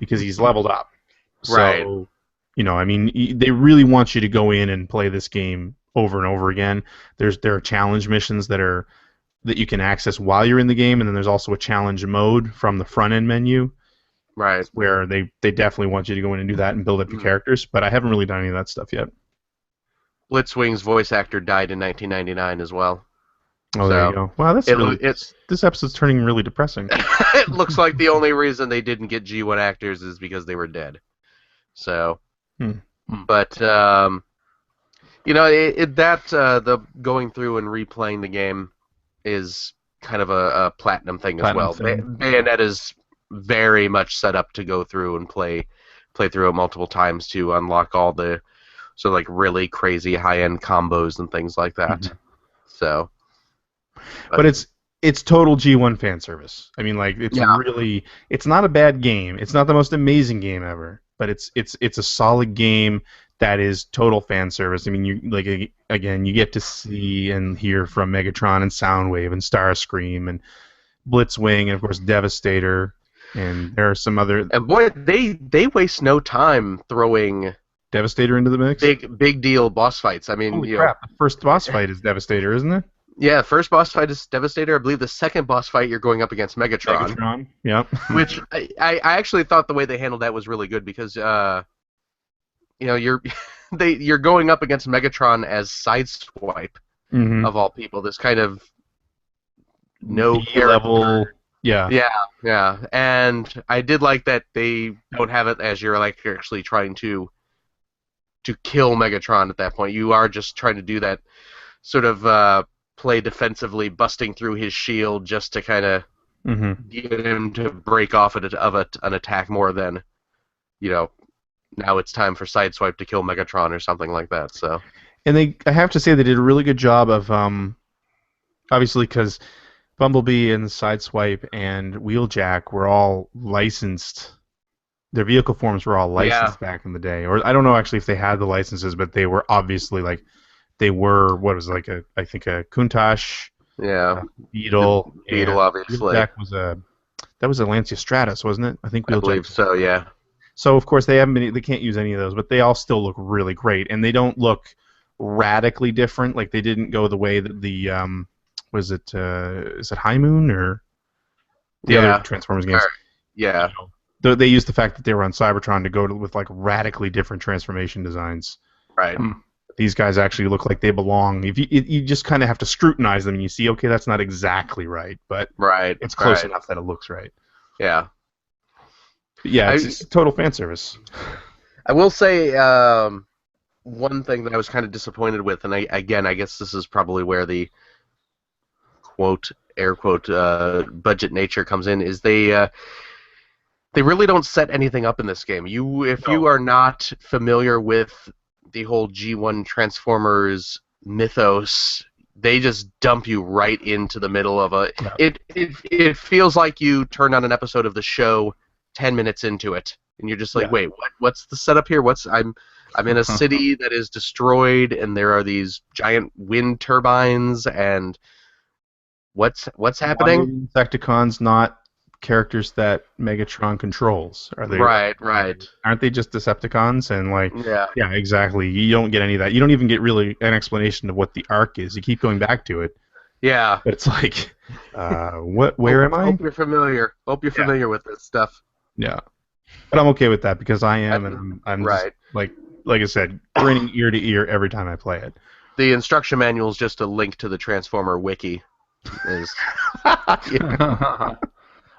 Because he's leveled up. Right. So, they really want you to go in and play this game over and over again. There are challenge missions that you can access while you're in the game, and then there's also a challenge mode from the front end menu. Right. Where they definitely want you to go in and do that and build up your characters, but I haven't really done any of that stuff yet. Blitzwing's voice actor died in 1999 as well. Oh, there you go. Wow, this episode's turning really depressing. It looks like the only reason they didn't get G1 actors is because they were dead. So, but the going through and replaying the game is kind of a platinum thing as well. Bayonetta's very much set up to go through and play through it multiple times to unlock all the sort of like really crazy high-end combos and things like that. So, but it's total G1 fan service. I mean, like it's not a bad game. It's not the most amazing game ever, but it's a solid game that is total fan service. I mean, you get to see and hear from Megatron and Soundwave and Starscream and Blitzwing and of course Devastator, and there are some other. And boy, they waste no time throwing Devastator into the mix. Big deal boss fights. I mean, holy crap! The first boss fight is Devastator, isn't it? Yeah, the first boss fight is Devastator. I believe the second boss fight you're going up against Megatron. Yep. Which I actually thought the way they handled that was really good because you're going up against Megatron as Sideswipe of all people. This kind of no level. Yeah, and I did like that they don't have it as you're like actually trying to kill Megatron at that point. You are just trying to do that sort of play defensively, busting through his shield just to kind of get him to break off an attack more than, now it's time for Sideswipe to kill Megatron or something like that. So, and I have to say they did a really good job of, obviously because Bumblebee and Sideswipe and Wheeljack were all licensed. Their vehicle forms were all licensed back in the day. Or I don't know actually if they had the licenses, but they were obviously I think a Countach, Beetle. Beetle, obviously. That was a Lancia Stratus, wasn't it? I think Wheeljack. I believe so, yeah. So of course they can't use any of those, but they all still look really great, and they don't look radically different. Like they didn't go the way that the is it High Moon or the other Transformers games? Yeah. They used the fact that they were on Cybertron to go with like radically different transformation designs. Right. These guys actually look like they belong. If you just kind of have to scrutinize them, and you see, okay, that's not exactly right, but it's close enough that it looks right. Yeah. But yeah, it's total fan service. I will say one thing that I was kind of disappointed with, and I guess this is probably where the quote air quote budget nature comes in, is they really don't set anything up in this game. If you are not familiar with the whole G1 Transformers mythos, they just dump you right into the middle of a. Yeah. It feels like you turn on an episode of the show 10 minutes into it, and you're just like, wait, what's the setup here? I'm in a city that is destroyed, and there are these giant wind turbines, and what's happening? Insecticons not characters that Megatron controls, are they? Right. Aren't they just Decepticons? And yeah, exactly. You don't get any of that. You don't even get really an explanation of what the arc is. You keep going back to it. Yeah. But it's like, where am I? Hope you're familiar. With this stuff. Yeah. But I'm okay with that because I am, and I'm right. Just, like I said, grinning ear to ear every time I play it. The instruction manual is just a link to the Transformer wiki.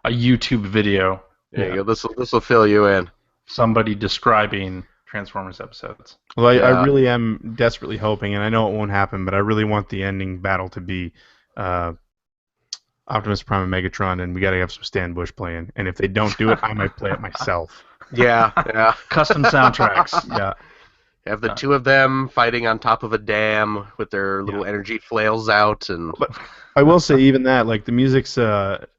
A YouTube video. There you go. This will fill you in. Somebody describing Transformers episodes. Well, I really am desperately hoping, and I know it won't happen, but I really want the ending battle to be Optimus Prime and Megatron, and we got to have some Stan Bush playing. And if they don't do it, I might play it myself. Yeah. Custom soundtracks. Yeah. You have the two of them fighting on top of a dam with their little energy flails out, and. But I will say, even that, like the music's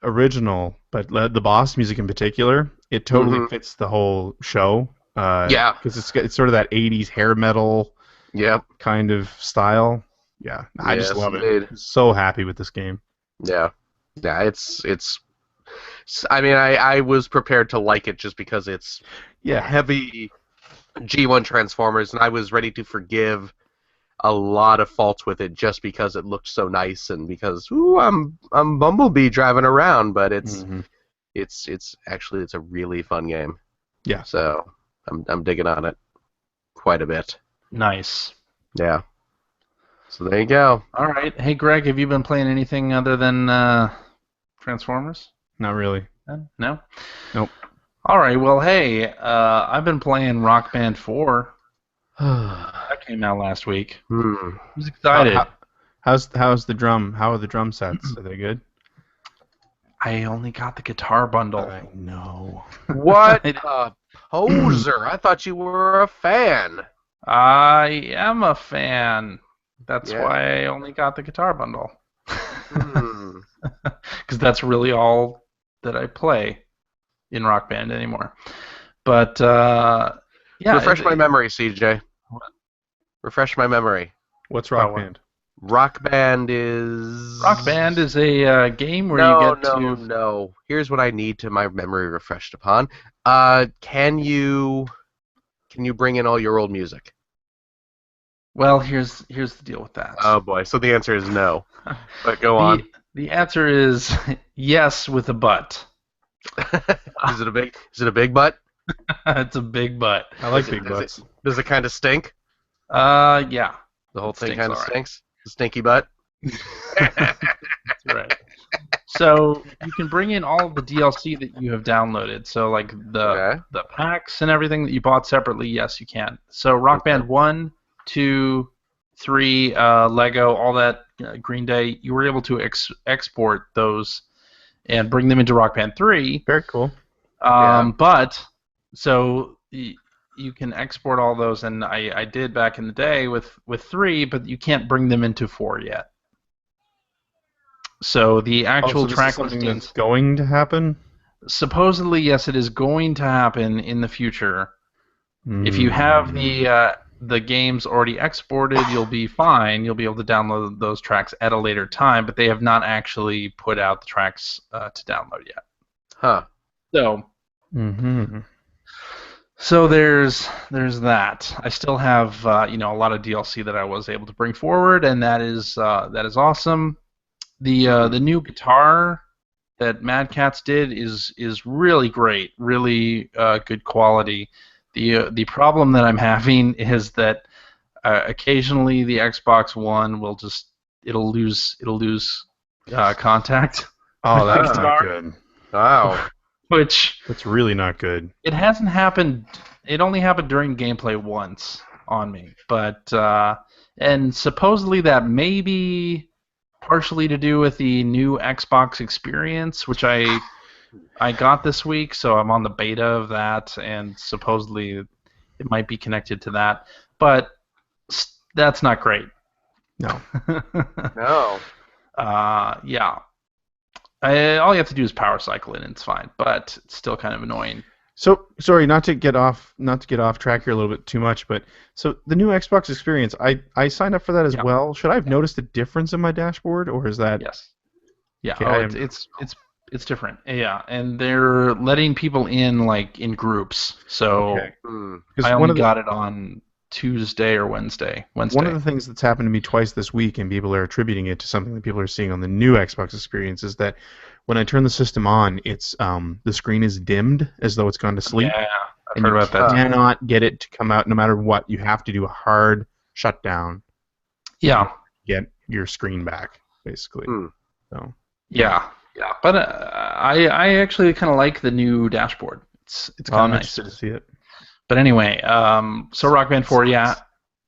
original, but the boss music in particular, it totally fits the whole show. Yeah, because it's sort of that '80s hair metal. Yep. Kind of style. Yeah, I just love it. I'm so happy with this game. Yeah, it's. I mean, I was prepared to like it just because it's heavy G1 Transformers, and I was ready to forgive a lot of faults with it just because it looked so nice and because I'm Bumblebee driving around, but it's actually a really fun game. Yeah. So I'm digging on it quite a bit. Nice. Yeah. So there you go. All right. Hey, Greg, have you been playing anything other than Transformers? Not really. No? Nope. All right. Well, hey, I've been playing Rock Band 4. That came out last week. I was excited. How's the drum? How are the drum sets? Are they good? I only got the guitar bundle. I know. What a poser! I thought you were a fan. I am a fan. That's why I only got the guitar bundle. Because that's really all that I play in Rock Band anymore. But, refresh my memory, CJ. What? Refresh my memory. What's Rock Band? Rock Band is... Rock Band is a game where you get to... No. Here's what I need to my memory refreshed upon. Can you bring in all your old music? Well, here's the deal with that. Oh boy, so the answer is no. But go on. The answer is yes with a butt. Is it a big butt? It's a big butt. I like big butts. Does it kind of stink? Yeah. The whole thing kind of stinks? The stinky butt? That's right. So you can bring in all of the DLC that you have downloaded. So like the packs and everything that you bought separately, yes, you can. So Rock Band 1, 2, 3, Lego, all that, Green Day, you were able to export those and bring them into Rock Band 3. Very cool. But, so you can export all those, and I did back in the day with 3, but you can't bring them into 4 yet. So the actual track listing that's going to happen? Supposedly, yes, it is going to happen in the future. If you have the games already exported, you'll be fine. You'll be able to download those tracks at a later time, but they have not actually put out the tracks to download yet. Huh. So, so there's that. I still have a lot of DLC that I was able to bring forward, and that is awesome. The new guitar that Mad Catz did is really great, really good quality. The problem that I'm having is that occasionally the Xbox One will it'll lose contact. Oh, that's not good. Wow. That's really not good. It hasn't happened. It only happened during gameplay once on me, but and supposedly that may be partially to do with the new Xbox experience, which I got this week, so I'm on the beta of that, and supposedly it might be connected to that, but that's not great. No. No. Yeah. All you have to do is power cycle it, and it's fine, but it's still kind of annoying. So sorry, not to get off track here a little bit too much, but so the new Xbox experience, I signed up for that as well. Should I have noticed a difference in my dashboard, or is that? Yes. Yeah. Okay, it's different. Yeah, and they're letting people in like in groups. So I only got it on Tuesday or Wednesday. One of the things that's happened to me twice this week, and people are attributing it to something that people are seeing on the new Xbox experience, is that when I turn the system on, it's the screen is dimmed as though it's gone to sleep. Yeah, I've heard about that. You cannot get it to come out no matter what. You have to do a hard shutdown. Yeah. To get your screen back, basically. So. Yeah. But I actually kind of like the new dashboard. It's kind of nice. I'm interested to see it. But anyway, so Rock Band 4, yeah.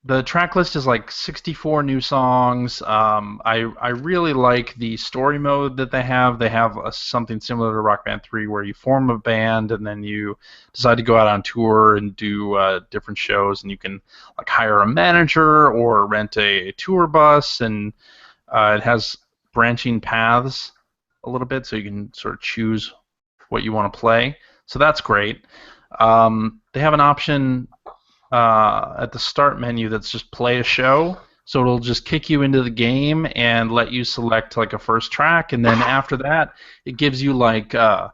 the track list is like 64 new songs. I really like the story mode that they have. They have something similar to Rock Band 3 where you form a band and then you decide to go out on tour and do different shows, and you can like hire a manager or rent a tour bus, and it has branching paths a little bit, so you can sort of choose what you want to play. So that's great. They have an option at the start menu that's just play a show, so it'll just kick you into the game and let you select like a first track, and then after that it gives you like an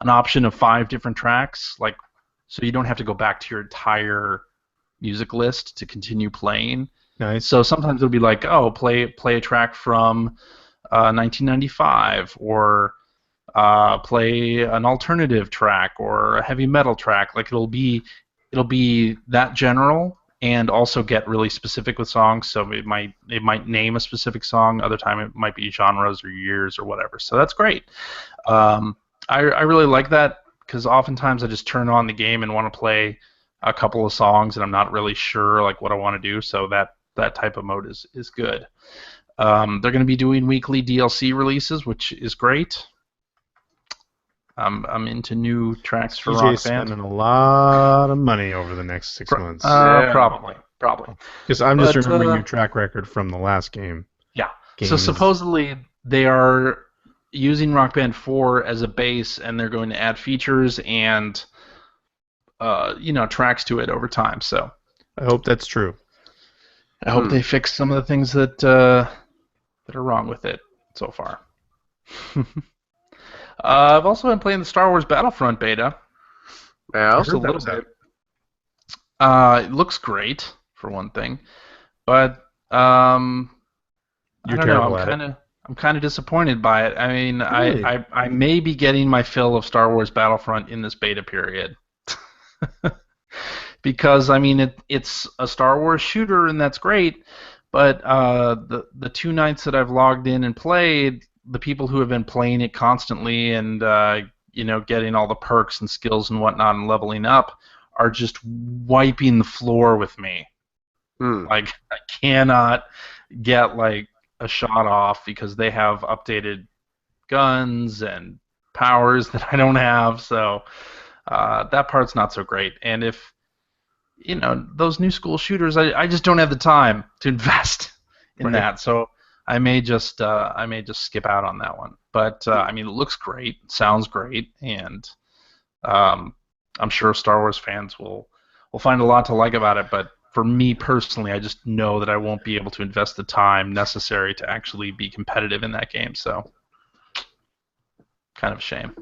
option of 5 different tracks, like, so you don't have to go back to your entire music list to continue playing. Nice. So sometimes it'll be like, oh, play a track from 1995, or play an alternative track or a heavy metal track. Like it'll be that general, and also get really specific with songs. So it might name a specific song. Other time it might be genres or years or whatever. So that's great. I really like that, because oftentimes I just turn on the game and want to play a couple of songs and I'm not really sure like what I want to do. So that type of mode is good. They're going to be doing weekly DLC releases, which is great. I'm into new tracks for Rock Band. Spending a lot of money over the next 6 months. Probably. Because I'm just remembering your track record from the last game. Yeah. So supposedly they are using Rock Band 4 as a base, and they're going to add features and tracks to it over time. So I hope that's true. I hope they fix some of the things that are wrong with it so far. I've also been playing the Star Wars Battlefront beta. Yeah, just a little bit. It looks great, for one thing, but I don't know. I'm kind of disappointed by it. I mean, really? I may be getting my fill of Star Wars Battlefront in this beta period, because I mean it's a Star Wars shooter, and that's great. But the 2 nights that I've logged in and played, the people who have been playing it constantly and getting all the perks and skills and whatnot and leveling up are just wiping the floor with me. Like, I cannot get like a shot off because they have updated guns and powers that I don't have. So that part's not so great. And if those new school shooters, I just don't have the time to invest in that. So I may just skip out on that one. But I mean, it looks great, sounds great, and I'm sure Star Wars fans will find a lot to like about it. But for me personally, I just know that I won't be able to invest the time necessary to actually be competitive in that game. So kind of a shame.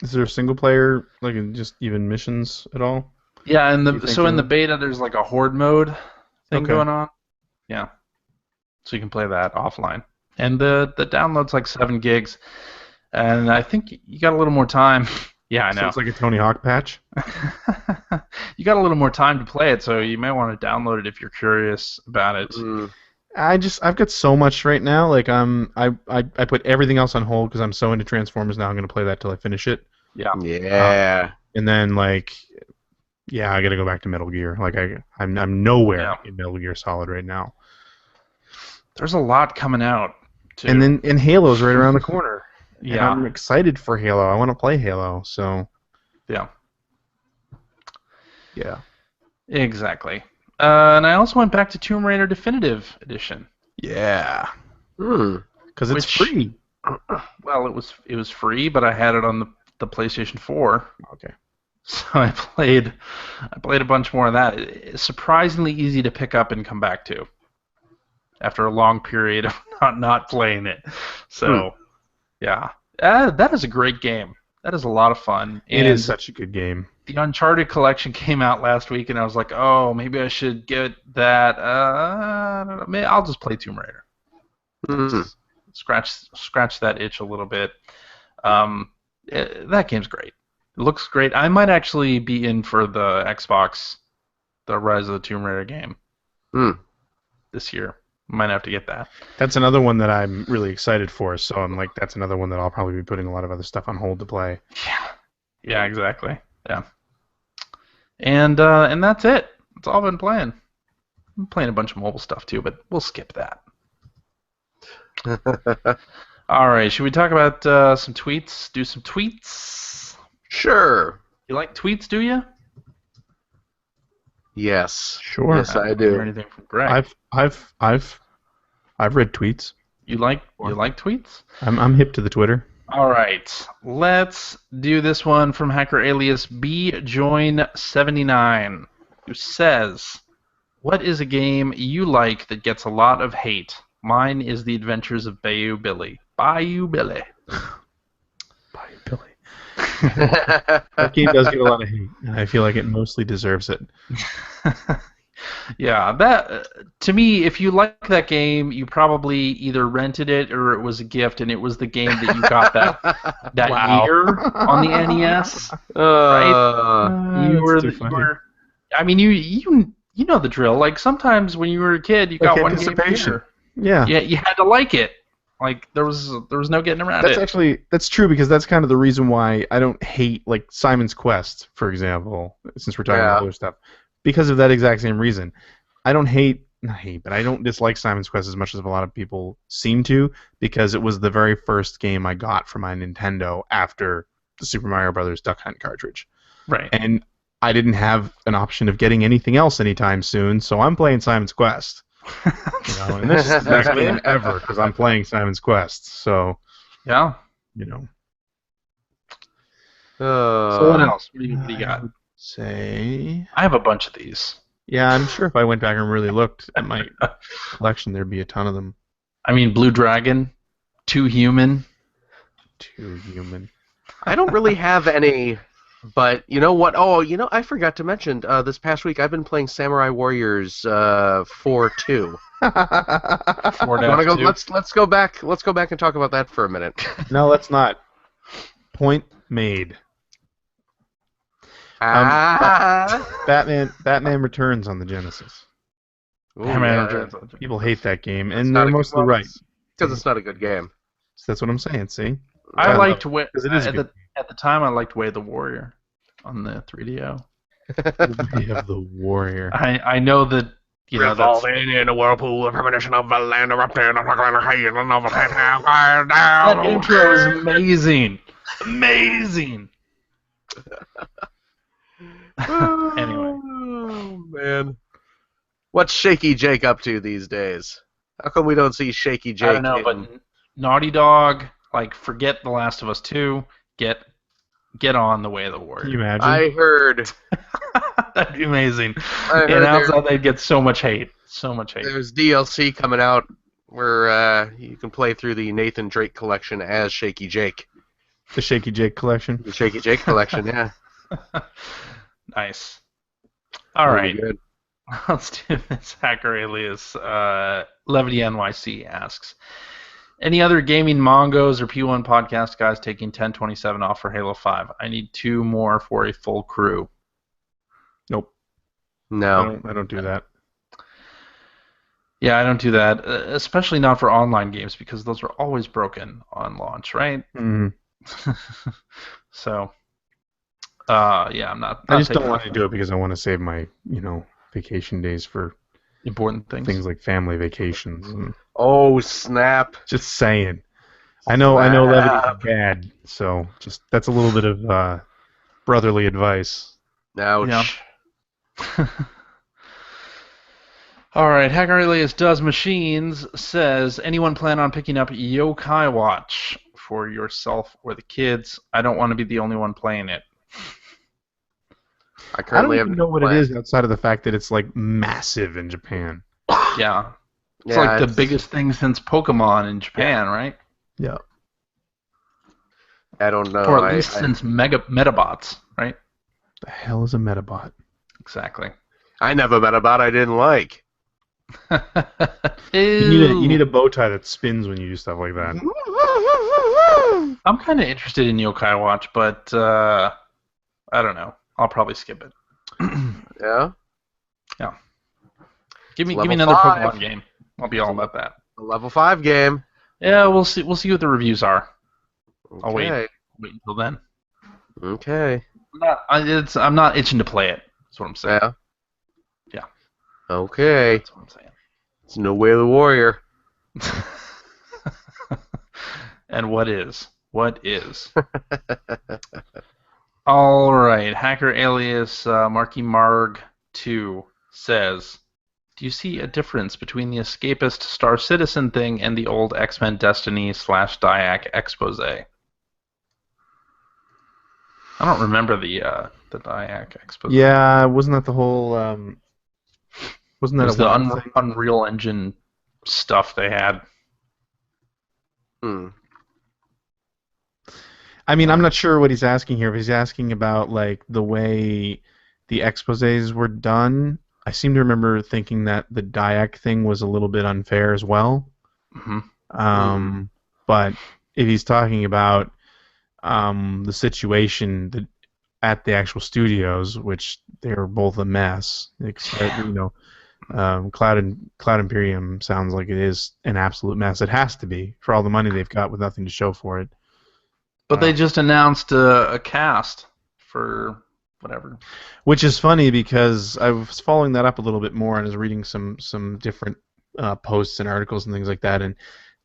Is there a single player, like just even missions at all? Yeah, in the beta there's like a horde mode thing going on. Yeah. So you can play that offline. And the download's like 7 gigs. And I think you got a little more time. Yeah, I know. Sounds like a Tony Hawk patch. You got a little more time to play it, so you may want to download it if you're curious about it. I've got so much right now. Like I put everything else on hold because I'm so into Transformers now. I'm going to play that till I finish it. Yeah. Yeah. And then I got to go back to Metal Gear. Like I'm nowhere in Metal Gear Solid right now. There's a lot coming out, too. And Halo's right around the corner. Yeah. And I'm excited for Halo. I want to play Halo, so... Yeah. Yeah. Exactly. And I also went back to Tomb Raider Definitive Edition. Yeah. Because it's free. Well, it was free, but I had it on the PlayStation 4. Okay. So I played a bunch more of that. It's surprisingly easy to pick up and come back to after a long period of not playing it. So, yeah. That is a great game. That is a lot of fun. It is such a good game. The Uncharted collection came out last week, and I was like, oh, maybe I should get that. I don't know. Maybe I'll just play Tomb Raider. Scratch that itch a little bit. That game's great. It looks great. I might actually be in for the Xbox, the Rise of the Tomb Raider game this year. Might have to get that. That's another one that I'm really excited for, so I'm like, that's another one that I'll probably be putting a lot of other stuff on hold to play. Yeah, exactly. Yeah. And that's it. That's all I've been playing. I'm playing a bunch of mobile stuff too, but we'll skip that. All right, should we talk about some tweets? Do some tweets? Sure. You like tweets, do you? Yes. Sure. Yes, I haven't do. heard anything from Greg. I've read tweets. You like tweets? I'm hip to the Twitter. All right, let's do this one from hacker alias bjoin79, who says, "What is a game you like that gets a lot of hate? Mine is The Adventures of Bayou Billy." Bayou Billy. Bayou Billy. That game does get a lot of hate, and I feel like it mostly deserves it. Yeah, that to me, if you like that game, you probably either rented it or it was a gift, and it was the game that you got that Wow. year on the NES. Right? You were. I mean, you know the drill. Like sometimes when you were a kid, you got one game a year. Yeah. Yeah, you had to like it. Like there was no getting around it. That's true, because that's kind of the reason why I don't hate like Simon's Quest, for example, since we're talking about other stuff. Because of that exact same reason. I don't but I don't dislike Simon's Quest as much as a lot of people seem to, because it was the very first game I got for my Nintendo after the Super Mario Brothers Duck Hunt cartridge. Right. And I didn't have an option of getting anything else anytime soon, so I'm playing Simon's Quest. And this is the best game ever because I'm playing Simon's Quest. So, yeah. So what else? What do you got? Say, I have a bunch of these. Yeah, I'm sure if I went back and really looked at my collection, there'd be a ton of them. I mean, Blue Dragon, Too Human. I don't really have any, but you know what? Oh, I forgot to mention, this past week I've been playing Samurai Warriors 4-2. Let's go back and talk about that for a minute. No, let's not. Point made. Batman Returns on the Genesis. People hate that game, and they're mostly right. Because it's not a good game. So that's what I'm saying, see? I liked at the time I liked Way of the Warrior on the 3DO. Way of the Warrior. I know that Revolving in a whirlpool of premonition of a land erupting. That intro is amazing. Amazing. Anyway. Oh, man. What's Shaky Jake up to these days? How come we don't see Shaky Jake? I don't know, but Naughty Dog, forget The Last of Us 2, get on the Way of the Warrior. Can you imagine? I heard. That'd be amazing. And outside they'd get so much hate. So much hate. There's DLC coming out where you can play through the Nathan Drake collection as Shaky Jake. The Shaky Jake collection? The Shaky Jake collection, yeah. Nice. All right. Good. Let's do this. Hacker alias Levity NYC asks, any other gaming Mongos or P1 podcast guys taking 1027 off for Halo 5? I need 2 more for a full crew. Nope. No. I don't do that. Yeah, I don't do that, especially not for online games, because those are always broken on launch, right? Mm-hmm. So, yeah, I'm not I just don't want to do it because I want to save my, vacation days for important things. Things like family vacations. And oh, snap. Just saying. I know levity's bad, so that's a little bit of brotherly advice. Ouch. Yeah. All right, Hacker Alias Does Machines says, anyone plan on picking up Yokai Watch for yourself or the kids? I don't want to be the only one playing it. I currently don't even know what it is outside of the fact that it's massive in Japan. Yeah. It's the biggest thing since Pokemon in Japan, right? Yeah. I don't know. Or at least since Metabots, right? The hell is a Metabot? Exactly. I never met a bot I didn't like. You need a bow tie that spins when you do stuff like that. I'm kind of interested in Yokai Watch, but I don't know. I'll probably skip it. Yeah? Yeah. Give me another Pokemon game. I'll be all about that. A level 5 game. Yeah, we'll see what the reviews are. Okay. I'll wait until then. Okay. I'm not itching to play it. That's what I'm saying. Yeah. Yeah. Okay. That's what I'm saying. It's No Way of the Warrior. And what is? What is? All right. Hacker alias Marky Marg 2 says, do you see a difference between the escapist Star Citizen thing and the old X-Men Destiny / Diac expose? I don't remember the Diac expose. Yeah, wasn't that the whole? Wasn't that It was a the one thing? Unreal Engine stuff they had. I mean, I'm not sure what he's asking here. If he's asking about like the way the exposés were done, I seem to remember thinking that the Diac thing was a little bit unfair as well. Mm-hmm. But if he's talking about the situation at the actual studios, which they were both a mess, Cloud Imperium sounds like it is an absolute mess. It has to be for all the money they've got with nothing to show for it. But they just announced a cast for whatever. Which is funny because I was following that up a little bit more and was reading some different posts and articles and things like that, and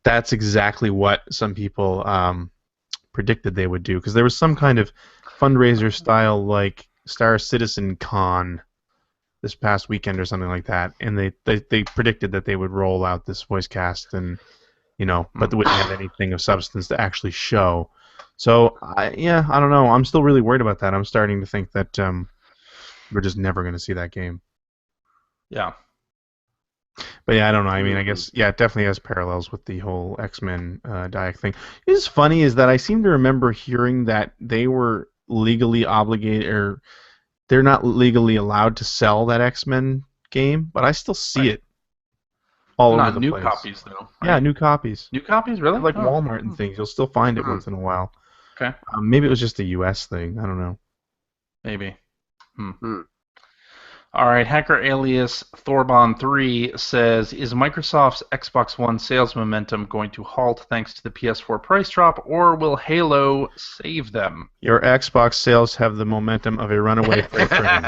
that's exactly what some people predicted they would do, because there was some kind of fundraiser style like Star Citizen Con this past weekend or something like that, and they predicted that they would roll out this voice cast and but they wouldn't have anything of substance to actually show. So I don't know. I'm still really worried about that. I'm starting to think that we're just never going to see that game. Yeah. But yeah, I don't know. I mean, I guess it definitely has parallels with the whole X-Men Diac thing. What's funny is that I seem to remember hearing that they were legally obligated, or they're not legally allowed to sell that X-Men game, but I still see it all over the place. Not new copies though. Right? Yeah, new copies. New copies, really? Like Walmart and things. You'll still find it once in a while. Okay. Maybe it was just a U.S. thing. I don't know. Maybe. All right. Hacker alias Thorbon3 says, is Microsoft's Xbox One sales momentum going to halt thanks to the PS4 price drop, or will Halo save them? Your Xbox sales have the momentum of a runaway freight train.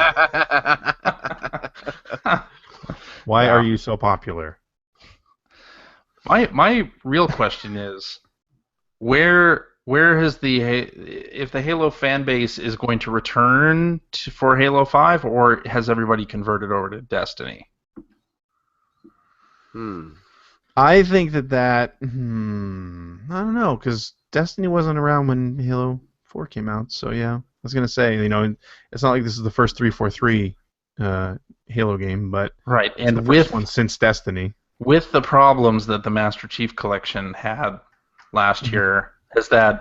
Why are you so popular? My real question is, where has if the Halo fan base is going to return for Halo 5, or has everybody converted over to Destiny? I think that I don't know, because Destiny wasn't around when Halo 4 came out, so yeah. I was going to say, it's not like this is the first 343 Halo game, but right, and the first one since Destiny. With the problems that the Master Chief Collection had last year, has that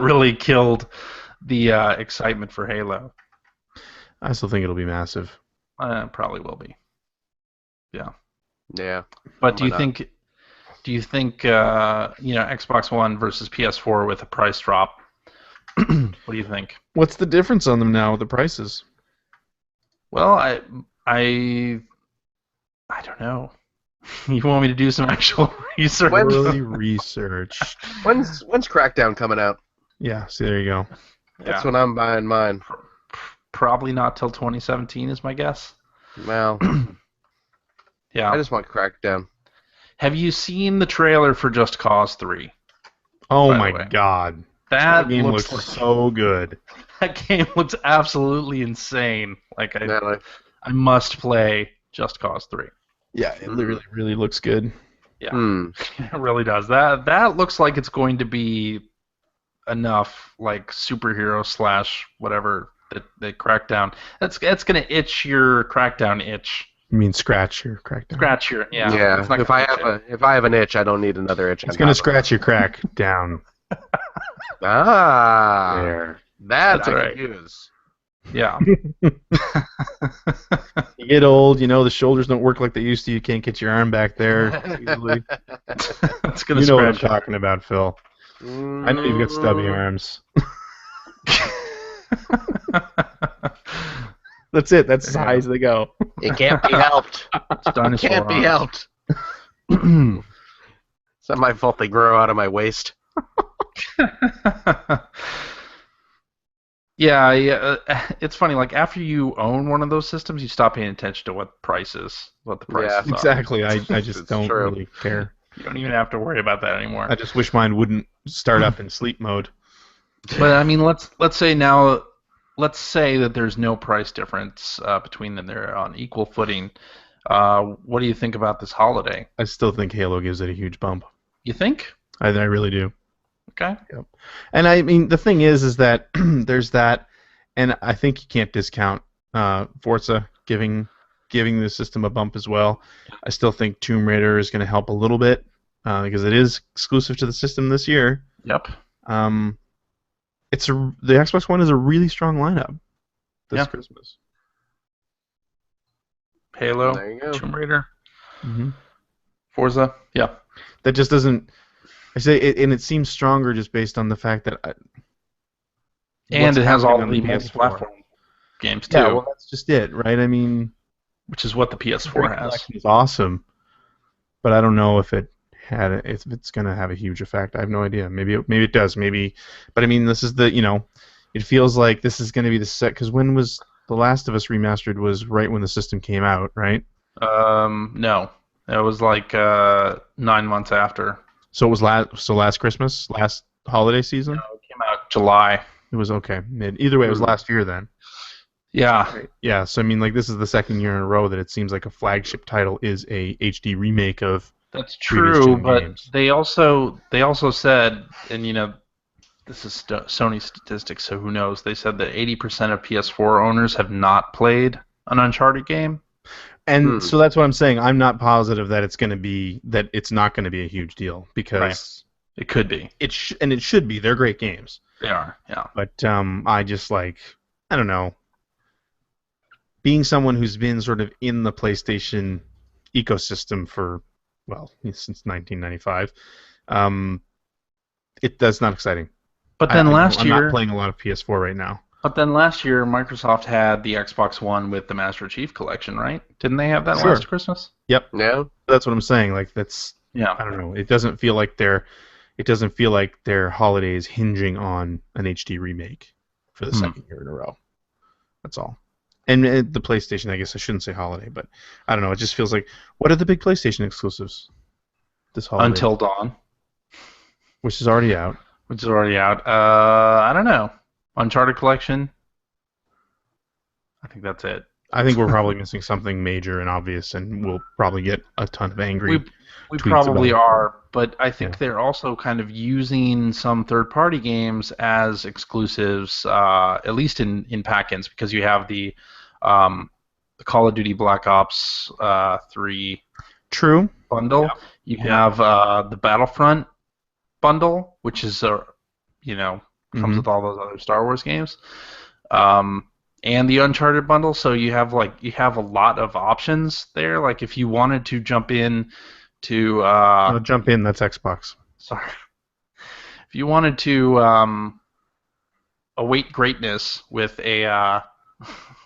really killed the excitement for Halo? I still think it'll be massive. Probably will be. Yeah. Yeah. But do you think Xbox One versus PS4 with a price drop? What do you think? What's the difference on them now with the prices? Well, I don't know. You want me to do some actual research? Research. When's Crackdown coming out? Yeah, see, there you go. That's when I'm buying mine. Probably not till 2017 is my guess. Well, yeah. I just want Crackdown. Have you seen the trailer for Just Cause 3? Oh my god. That game looks so good. That game looks absolutely insane. Like I must play Just Cause 3. Yeah, it really looks good. Yeah, it really does. That looks like it's going to be enough, like superhero / whatever that Crackdown. That's going to itch your Crackdown itch. You mean scratch your Crackdown? Scratch your yeah. If I have an itch, I don't need another itch. It's going to scratch your crack down. There. That's right. Could use. Yeah. You get old, the shoulders don't work like they used to. You can't get your arm back there easily. It's gonna you know what I'm scratch talking about, Phil. I know you've got stubby arms. That's it. That's as high as they go. It can't be helped. It can't be helped. It's not my fault they grow out of my waist. Yeah. It's funny. Like after you own one of those systems, you stop paying attention to what the prices are. Exactly. I just It's don't true. really care. You don't even have to worry about that anymore. I just wish mine wouldn't start up in sleep mode. But I mean, let's say now, let's say that there's no price difference between them. They're on equal footing. What do you think about this holiday? I still think Halo gives it a huge bump. You think? I really do. Okay. Yep. And I mean, the thing is that there's that, and I think you can't discount Forza giving the system a bump as well. I still think Tomb Raider is going to help a little bit because it is exclusive to the system this year. Yep. The Xbox One is a really strong lineup this Christmas. Halo, There you go. Tomb Raider, Mm-hmm. Forza. Yeah. That just doesn't. I say it, and it seems stronger just based on the fact that. And it has all the PS4. multi-platform games too, Yeah, well, that's just it, right? I mean, which is what the PS4 has. It's awesome, but I don't know if it's going to have a huge effect. I have no idea. Maybe it does. But I mean, this is it feels like this is going to be the set because when was The Last of Us Remastered? Was right when the system came out, right? No, it was like 9 months after. So it was last Christmas, last holiday season. No, it came out July. It was okay. Either way, it was last year then. Yeah. Right. Yeah. So I mean, like this is the second year in a row that it seems like a flagship title is a HD remake of. That's previous true, gen but games. they also said, and this is Sony statistics, so who knows? They said that 80% of PS4 owners have not played an Uncharted game. And so that's what I'm saying. I'm not positive that it's not going to be a huge deal because it could be. It should be. They're great games. They are, yeah. But I just I don't know. Being someone who's been sort of in the PlayStation ecosystem since 1995, that's not exciting. But then I'm year, not playing a lot of PS4 right now. But then last year, Microsoft had the Xbox One with the Master Chief Collection, right? Didn't they have that last Christmas? Yep. Yeah. That's what I'm saying. Like that's. Yeah. I don't know. It doesn't feel like their holiday is hinging on an HD remake for the second year in a row. That's all. And the PlayStation, I guess I shouldn't say holiday, but I don't know. It just feels like, what are the big PlayStation exclusives this holiday? Until Dawn. Which is already out. I don't know. Uncharted Collection. I think that's it. I think we're probably missing something major and obvious, and we'll probably get a ton of angry We tweets probably about it. are, but I think they're also kind of using some third-party games as exclusives, at least in pack-ins, because you have the Call of Duty Black Ops 3 True bundle. Yeah. You have the Battlefront bundle, which is comes with all those other Star Wars games, and the Uncharted bundle. So you have a lot of options there. Like if you wanted to jump in to jump in, that's Xbox. Sorry. If you wanted to await greatness with a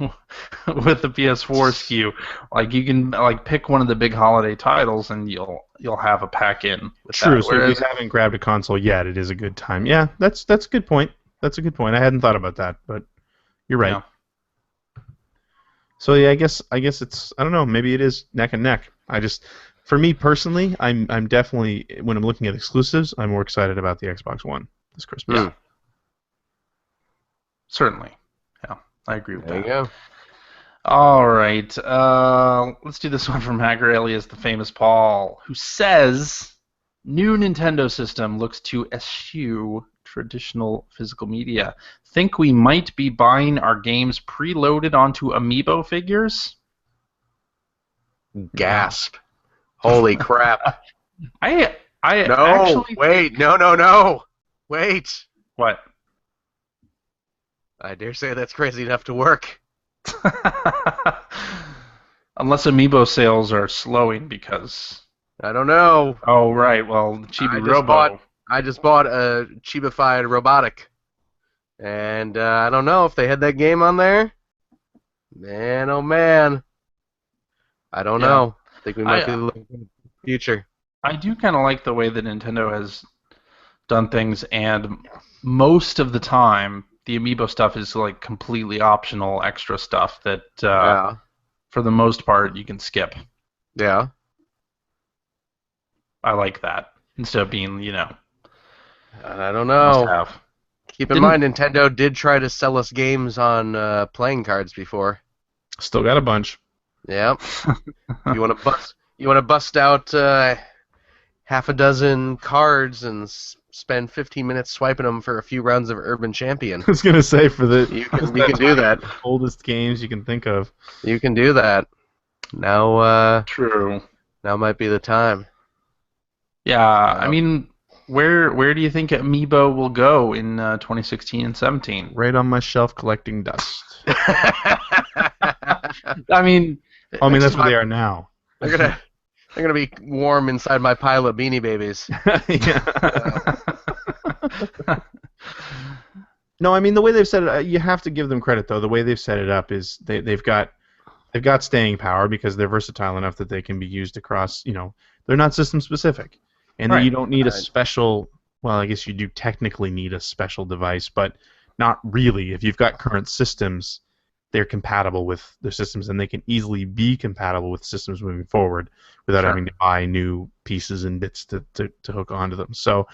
with the PS4 SKU, like you can pick one of the big holiday titles and you'll have a pack in with True. that. So if you haven't grabbed a console yet, it is a good time. Yeah, that's a good point. That's a good point. I hadn't thought about that, but you're right. Yeah. So yeah, I guess it's, I don't know, maybe it is neck and neck. For me personally, I'm definitely, when I'm looking at exclusives, I'm more excited about the Xbox One this Christmas. Yeah. Certainly. Yeah, I agree with There that. you go. All right, let's do this one from Hacker alias the famous Paul, who says, new Nintendo system looks to eschew traditional physical media. Think we might be buying our games preloaded onto amiibo figures? Gasp. Holy crap. I No, actually... wait, no. Wait. What? I dare say that's crazy enough to work. Unless amiibo sales are slowing because... I don't know. Oh, right, well, Chibi Robo... I just bought a Chibified Robotic. And I don't know if they had that game on there. Man, oh man. I don't know. I think we might be looking at the future. I do kind of like the way that Nintendo has done things, and most of the time, the amiibo stuff is like completely optional extra stuff that Yeah. for the most part you can skip. Yeah. I like that instead of being, I don't must know. have. Keep in mind, Nintendo did try to sell us games on playing cards before. Still got a bunch. Yep. You want to bust out half a dozen cards and spend 15 minutes swiping them for a few rounds of Urban Champion. I was gonna say You can do that. Oldest games you can think of. You can do that. Now, True. now might be the time. Yeah, I mean, where do you think Amiibo will go in 2016 and 17? Right on my shelf collecting dust. I mean, that's where they are now. They're gonna be warm inside my pile of Beanie Babies. No, I mean the way they've set it, you have to give them credit though. The way they've set it up is they've got staying power because they're versatile enough that they can be used across. They're not system specific, and Right. you don't need a special. Well, I guess you do technically need a special device, but not really. If you've got current systems, they're compatible with their systems, and they can easily be compatible with systems moving forward without having to buy new pieces and bits to hook onto them. So,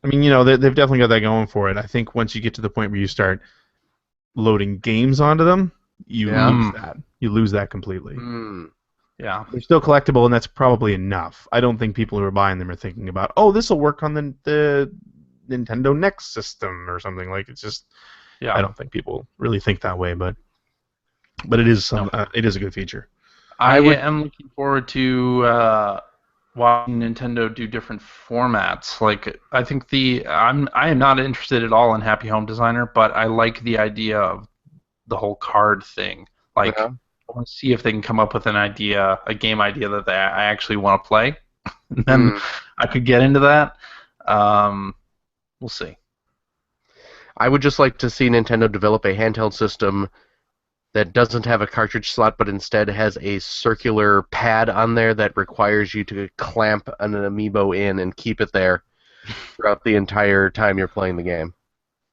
I mean, they've definitely got that going for it. I think once you get to the point where you start loading games onto them, you lose that. You lose that completely. yeah. They're still collectible, and that's probably enough. I don't think people who are buying them are thinking about, oh, this will work on the Nintendo Next system or something. Like, it's just, I don't think people really think that way, but it is it is a good feature. I am looking forward to watching Nintendo do different formats. Like, I think I am not interested at all in Happy Home Designer, but I like the idea of the whole card thing. Like, I want to see if they can come up with a game idea that I actually want to play. And then I could get into that. We'll see. I would just like to see Nintendo develop a handheld system that doesn't have a cartridge slot, but instead has a circular pad on there that requires you to clamp an amiibo in and keep it there throughout the entire time you're playing the game.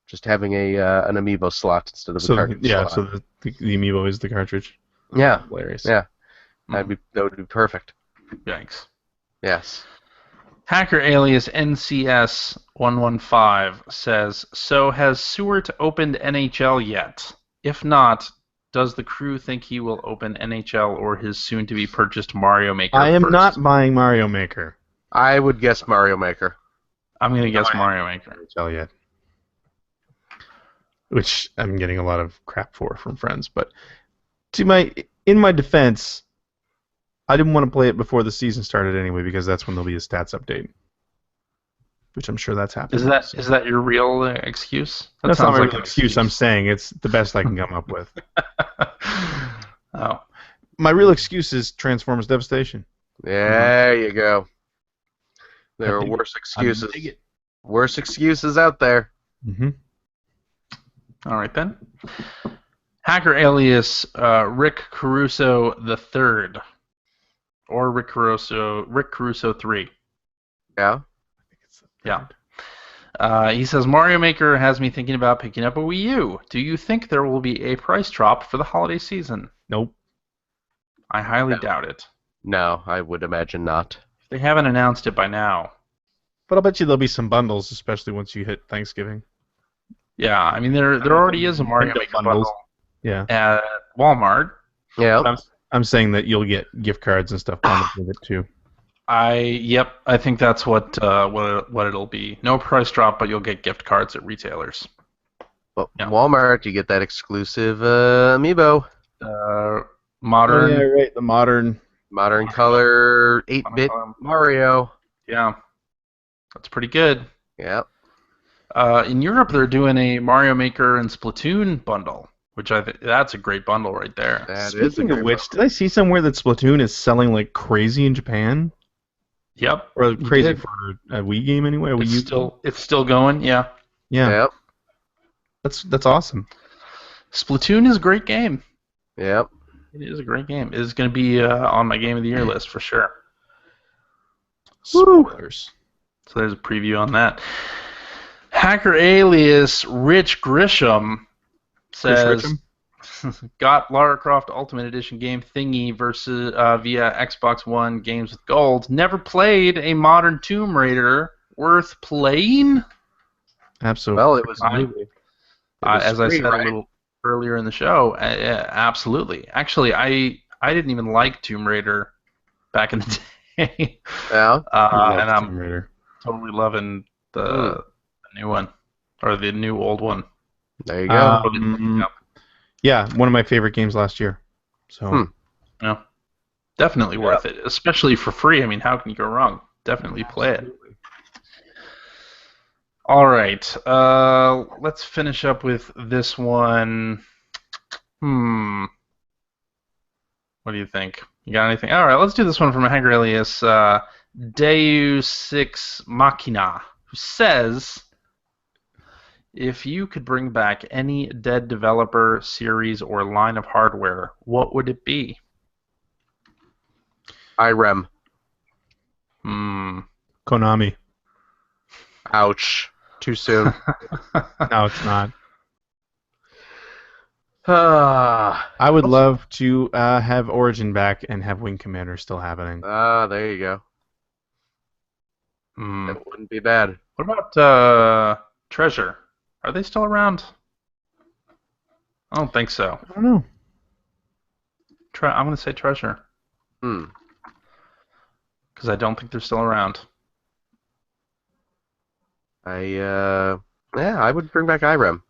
Just having an amiibo slot instead of a cartridge slot. So the amiibo is the cartridge. Yeah. Hilarious. Yeah. That would be perfect. Yikes. Yes. Hacker alias NCS115 says, so has Seward opened NHL yet? If not, does the crew think he will open NHL or his soon-to-be purchased Mario Maker I am first? not buying Mario Maker. I would guess Mario Maker. I'm going to guess Mario Maker. NHL yet. Which I'm getting a lot of crap from friends, but in my defense, I didn't want to play it before the season started anyway because that's when there'll be a stats update. Which I'm sure that's happening. Is that your real excuse? That's not my real excuse. I'm saying it's the best I can come up with. Oh. My real excuse is Transformers Devastation. There you go. There are worse excuses. Worse excuses out there. Mm-hmm. All right then. Hacker alias Rick Caruso III, or Rick Caruso 3. Yeah. Yeah. He says, Mario Maker has me thinking about picking up a Wii U. Do you think there will be a price drop for the holiday season? Nope. I highly doubt it. No, I would imagine not. They haven't announced it by now. But I'll bet you there'll be some bundles, especially once you hit Thanksgiving. Yeah, I mean, there already is a Mario Maker bundle at Walmart. Yeah. I'm saying that you'll get gift cards and stuff bundled with it too. I think that's what it'll be. No price drop, but you'll get gift cards at retailers. But Walmart, you get that exclusive amiibo. Modern. Oh, yeah, right. The modern color 8-bit Mario. Yeah, that's pretty good. Yeah. In Europe, they're doing a Mario Maker and Splatoon bundle, which I think that's a great bundle right there. Speaking of which, did I see somewhere that Splatoon is selling like crazy in Japan? Yep. Or crazy for a Wii game anyway? It's still going, yeah. Yeah. Yep. That's awesome. Splatoon is a great game. Yep. It is a great game. It is going to be on my Game of the Year list for sure. Spoilers. So there's a preview on that. Hacker alias Rich Grisham says, got Lara Croft Ultimate Edition game thingy versus via Xbox One games with gold. Never played a modern Tomb Raider. Worth playing? Absolutely. Well, it was as I free, said right? a little earlier in the show, absolutely. Actually, I didn't even like Tomb Raider back in the day. Yeah. And I'm Tomb Raider. totally loving the new one, or the new old one. There you go. Yeah, one of my favorite games last year. So Yeah, definitely worth it, especially for free. I mean, how can you go wrong? Definitely play it. All right, let's finish up with this one. What do you think? You got anything? All right, let's do this one from Hanger alias Deus Machina, who says, if you could bring back any dead developer, series, or line of hardware, what would it be? IREM. Konami. Ouch. Too soon. No, it's not. Ah, I would love to have Origin back and have Wing Commander still happening. there you go. That wouldn't be bad. What about Treasure? Are they still around? I don't think so. I don't know. I'm going to say Treasure. Hmm. Because I don't think they're still around. I would bring back IREM.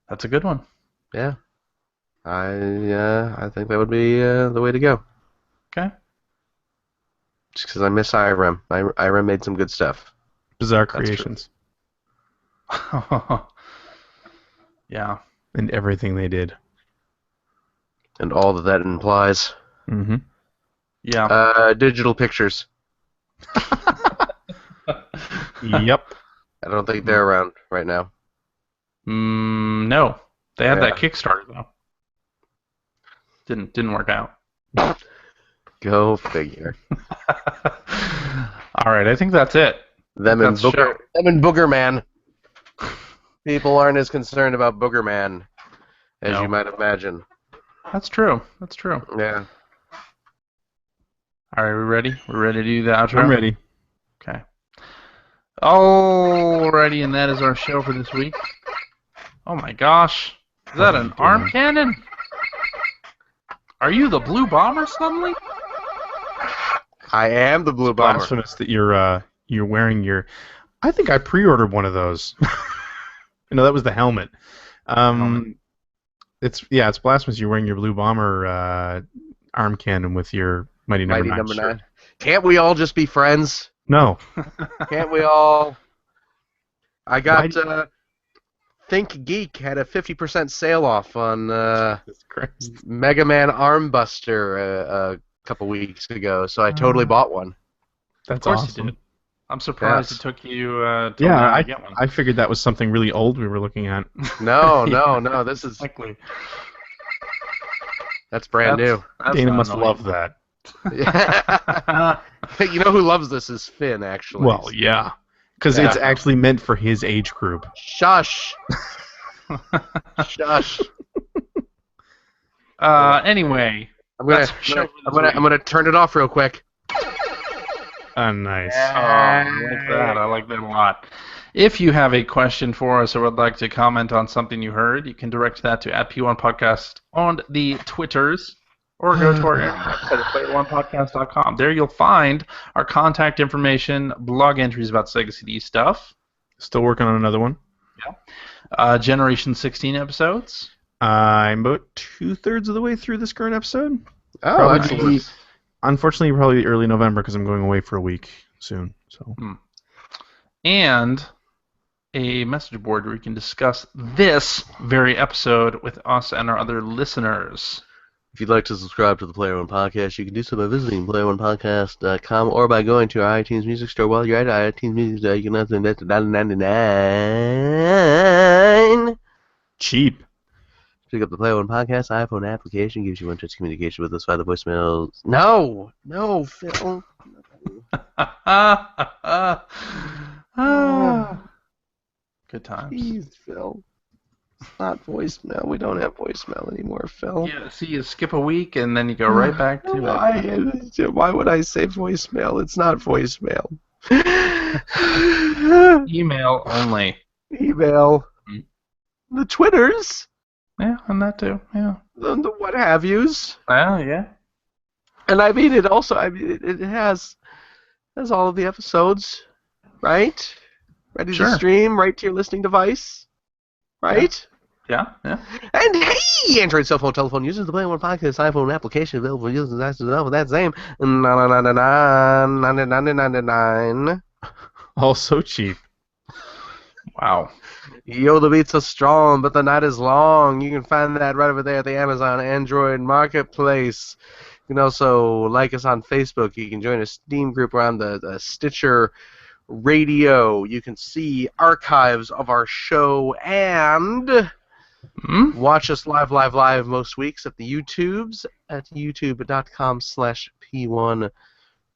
That's a good one. Yeah. I think that would be the way to go. Okay. Just because I miss IREM. IREM made some good stuff. Bizarre That's Creations. Yeah. And everything they did. And all that implies. Mm-hmm. Yeah. Digital Pictures. Yep. I don't think they're around right now. No. They had that Kickstarter, though. Didn't work out. Go figure. All right, I think that's it. Them and That's the show. Booger Man. People aren't as concerned about Booger Man as you might imagine. That's true. That's true. Yeah. All right, we ready? We're ready to do the outro? I'm ready. Okay. Alrighty, and that is our show for this week. Oh my gosh. Is that an arm cannon? Are you the Blue Bomber suddenly? I am the Blue Bomber. Blasphemous that you're wearing your... I think I pre-ordered one of those. No, that was the helmet. It's blasphemous you're wearing your Blue Bomber arm cannon with your Mighty Number 9 shirt. Can't we all just be friends? No. Can't we all? I got Think Geek had a 50% sale off on Mega Man Armbuster a couple weeks ago, so I totally bought one. That's of course awesome. You did. I'm surprised it took you till yeah, now to get one. I figured that was something really old we were looking at. No, this is Exactly. that's brand new. Dana must love that. You know who loves this is Finn, actually. Well, yeah. Because it's actually meant for his age group. Shush. Shush. Anyway, I'm gonna turn it off real quick. Oh, nice. I like that. I like that a lot. If you have a question for us or would like to comment on something you heard, you can direct that to @P1Podcast on the Twitters, or go to our website at PlayOnePodcast.com. There you'll find our contact information, blog entries about Sega CD stuff. Still working on another one. Yeah. Generation 16 episodes. I'm about 2/3 of the way through this current episode. Oh, Probably excellent. Unfortunately, probably early November because I'm going away for a week soon. So. And a message board where you can discuss this very episode with us and our other listeners. If you'd like to subscribe to the Player One Podcast, you can do so by visiting PlayerOnePodcast.com or by going to our iTunes Music Store. While you're at our iTunes Music Store, you can also invest $1.99. Cheap. Pick up the Player One Podcast iPhone application, gives you one-touch communication with us via the voicemails. No, Phil. Good times. Jeez, Phil. It's not voicemail. We don't have voicemail anymore, Phil. Yeah, see, you skip a week and then you go right back to it. Why would I say voicemail? It's not voicemail. Email only. Email. The Twitters. Yeah, and that too. Yeah. The what have yous. Well, yeah. And I mean, it also. I mean, it has all of the episodes, right? Ready to stream right to your listening device, right? Yeah. Yeah. And hey, Android cell phone telephone users, the Player One Podcast iPhone application available for users with that same $99.99. All so cheap. Wow. Yo, the beats are strong, but the night is long. You can find that right over there at the Amazon Android Marketplace. You can also like us on Facebook. You can join a Steam group around the Stitcher Radio. You can see archives of our show and watch us live most weeks at the YouTubes at youtube.com/P1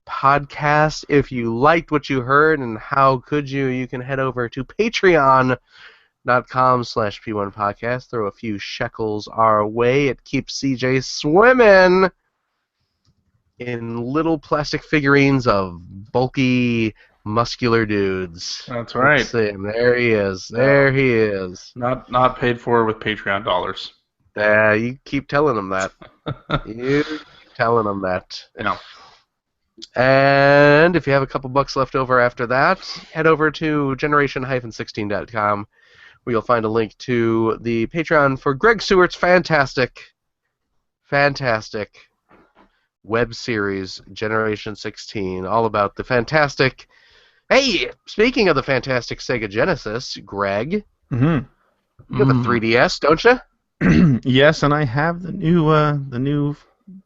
podcast. If you liked what you heard, and how could you can head over to patreon.com/P1 podcast. Throw a few shekels our way. It keeps CJ swimming in little plastic figurines of bulky, muscular dudes. That's right. Let's see him. There he is. There he is. Not paid for with Patreon dollars. You keep telling him that. You keep telling him that. Yeah. And if you have a couple bucks left over after that, head over to generation-16.com, where you'll find a link to the Patreon for Greg Stewart's fantastic web series, Generation 16, all about the fantastic... Hey, speaking of the fantastic Sega Genesis, Greg, you have a 3DS, don't you? Yes, and I have the new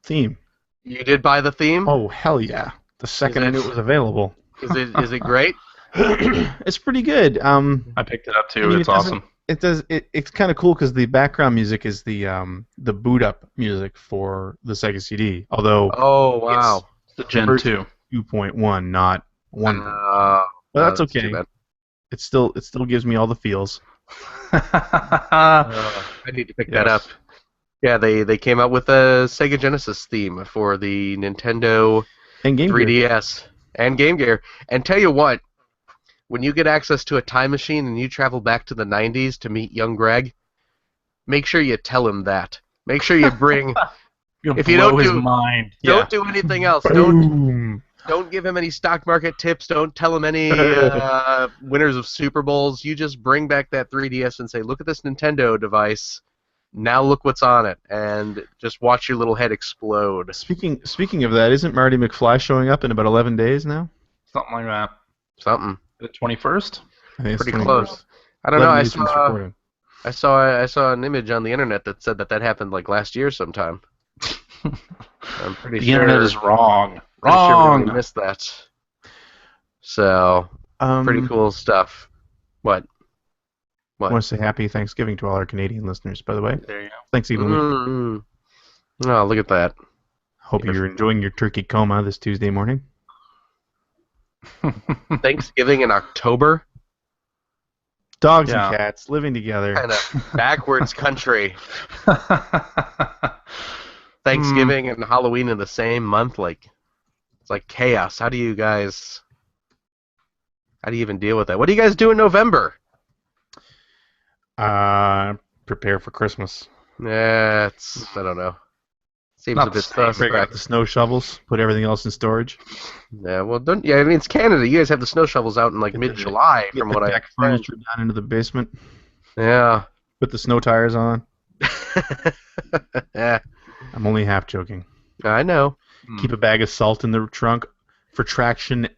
theme. You did buy the theme? Oh, hell yeah. The second I knew it was available. Is it great? It's pretty good. I picked it up too. It's awesome. It's kind of cool because the background music is the boot up music for the Sega CD. Although it's the Gen 2 2.1, not 1. But that's okay. It still gives me all the feels. I need to pick that up. Yeah, they came out with a Sega Genesis theme for the Nintendo and Game 3DS Gear. And Game Gear. And tell you what, when you get access to a time machine and you travel back to the 90s to meet young Greg, make sure you tell him that. Make sure you bring... if you don't do mind. Don't do anything else. Don't give him any stock market tips. Don't tell him any winners of Super Bowls. You just bring back that 3DS and say, look at this Nintendo device. Now look what's on it, and just watch your little head explode. Speaking of that, isn't Marty McFly showing up in about 11 days now? Something like that. Something. The 21st? I think it's pretty close. I don't know. I saw an image on the internet that said that happened like last year sometime. I'm pretty sure. The internet is wrong. Sure we missed that. So, pretty cool stuff. What? I want to say happy Thanksgiving to all our Canadian listeners, by the way. There you go. Thanksgiving week. Oh, look at that. Hope you're enjoying your turkey coma this Tuesday morning. Thanksgiving in October? Dogs and cats living together. Kind of backwards country. Thanksgiving and Halloween in the same month, it's like chaos. How do you even deal with that? What do you guys do in November? Prepare for Christmas. Yeah, I don't know. Seems a bit suspect. Break out the snow shovels, put everything else in storage. Yeah, well, I mean, it's Canada. You guys have the snow shovels out in mid-July, from what I understand. Furniture down into the basement. Yeah. Put the snow tires on. Yeah. I'm only half joking. I know. Keep a bag of salt in the trunk for traction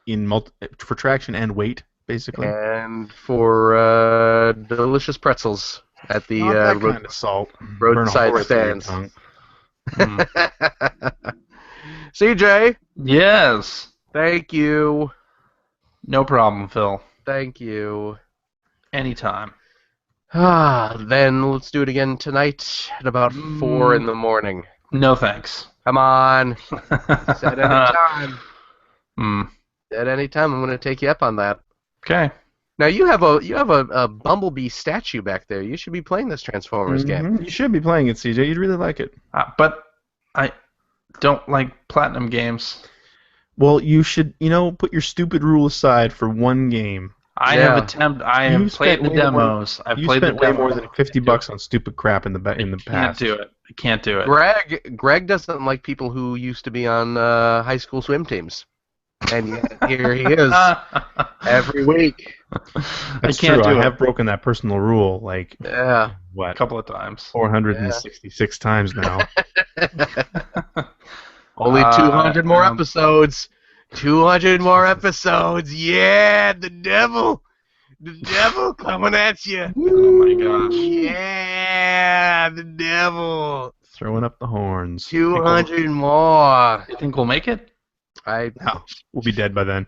and weight, basically. And for delicious pretzels at the kind of salt. Roadside stands. CJ. Yes. Thank you. No problem, Phil. Thank you. Anytime. Then let's do it again tonight at about 4 in the morning. No thanks. Come on. At any time. At any time, I'm going to take you up on that. Okay. Now you have a Bumblebee statue back there. You should be playing this Transformers game. You should be playing it, CJ. You'd really like it. But I don't like Platinum games. Well, you should, put your stupid rule aside for one game. I have played the demos. I've played the demos. You spent way more than $50 on stupid crap in the past. I can't do it. Greg doesn't like people who used to be on high school swim teams, and yet here he is every week. That's true. I have broken that personal rule a couple of times. 466 times now. Only 200 more episodes. 200 more episodes. Yeah, the devil coming at you. Oh my gosh. Yeah, the devil throwing up the horns. 200 more. You think we'll make it? No, we'll be dead by then.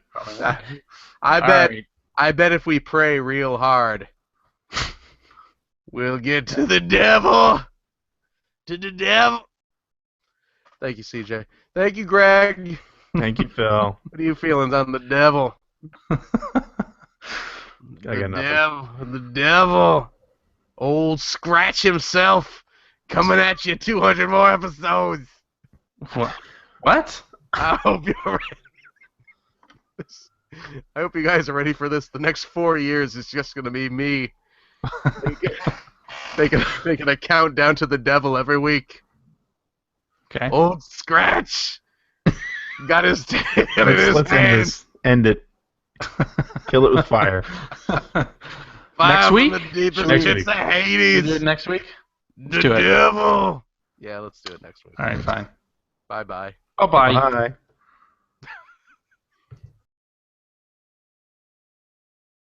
I bet. Right. I bet if we pray real hard, we'll get to the devil. To the devil. Thank you, CJ. Thank you, Greg. Thank you, Phil. What are you feeling on the devil? I got nothing. The devil. Old Scratch himself coming at you 200 more episodes. What? I hope you're ready. I hope you guys are ready for this. The next 4 years is just going to be me making a countdown to the devil every week. Okay. Old Scratch got his tail in his hand. End it. Kill it with fire. Next week? The deepest pits of Hades. Do it next week? The devil. Yeah, let's do it next week. All right, fine. Bye-bye. Bye-bye. Bye.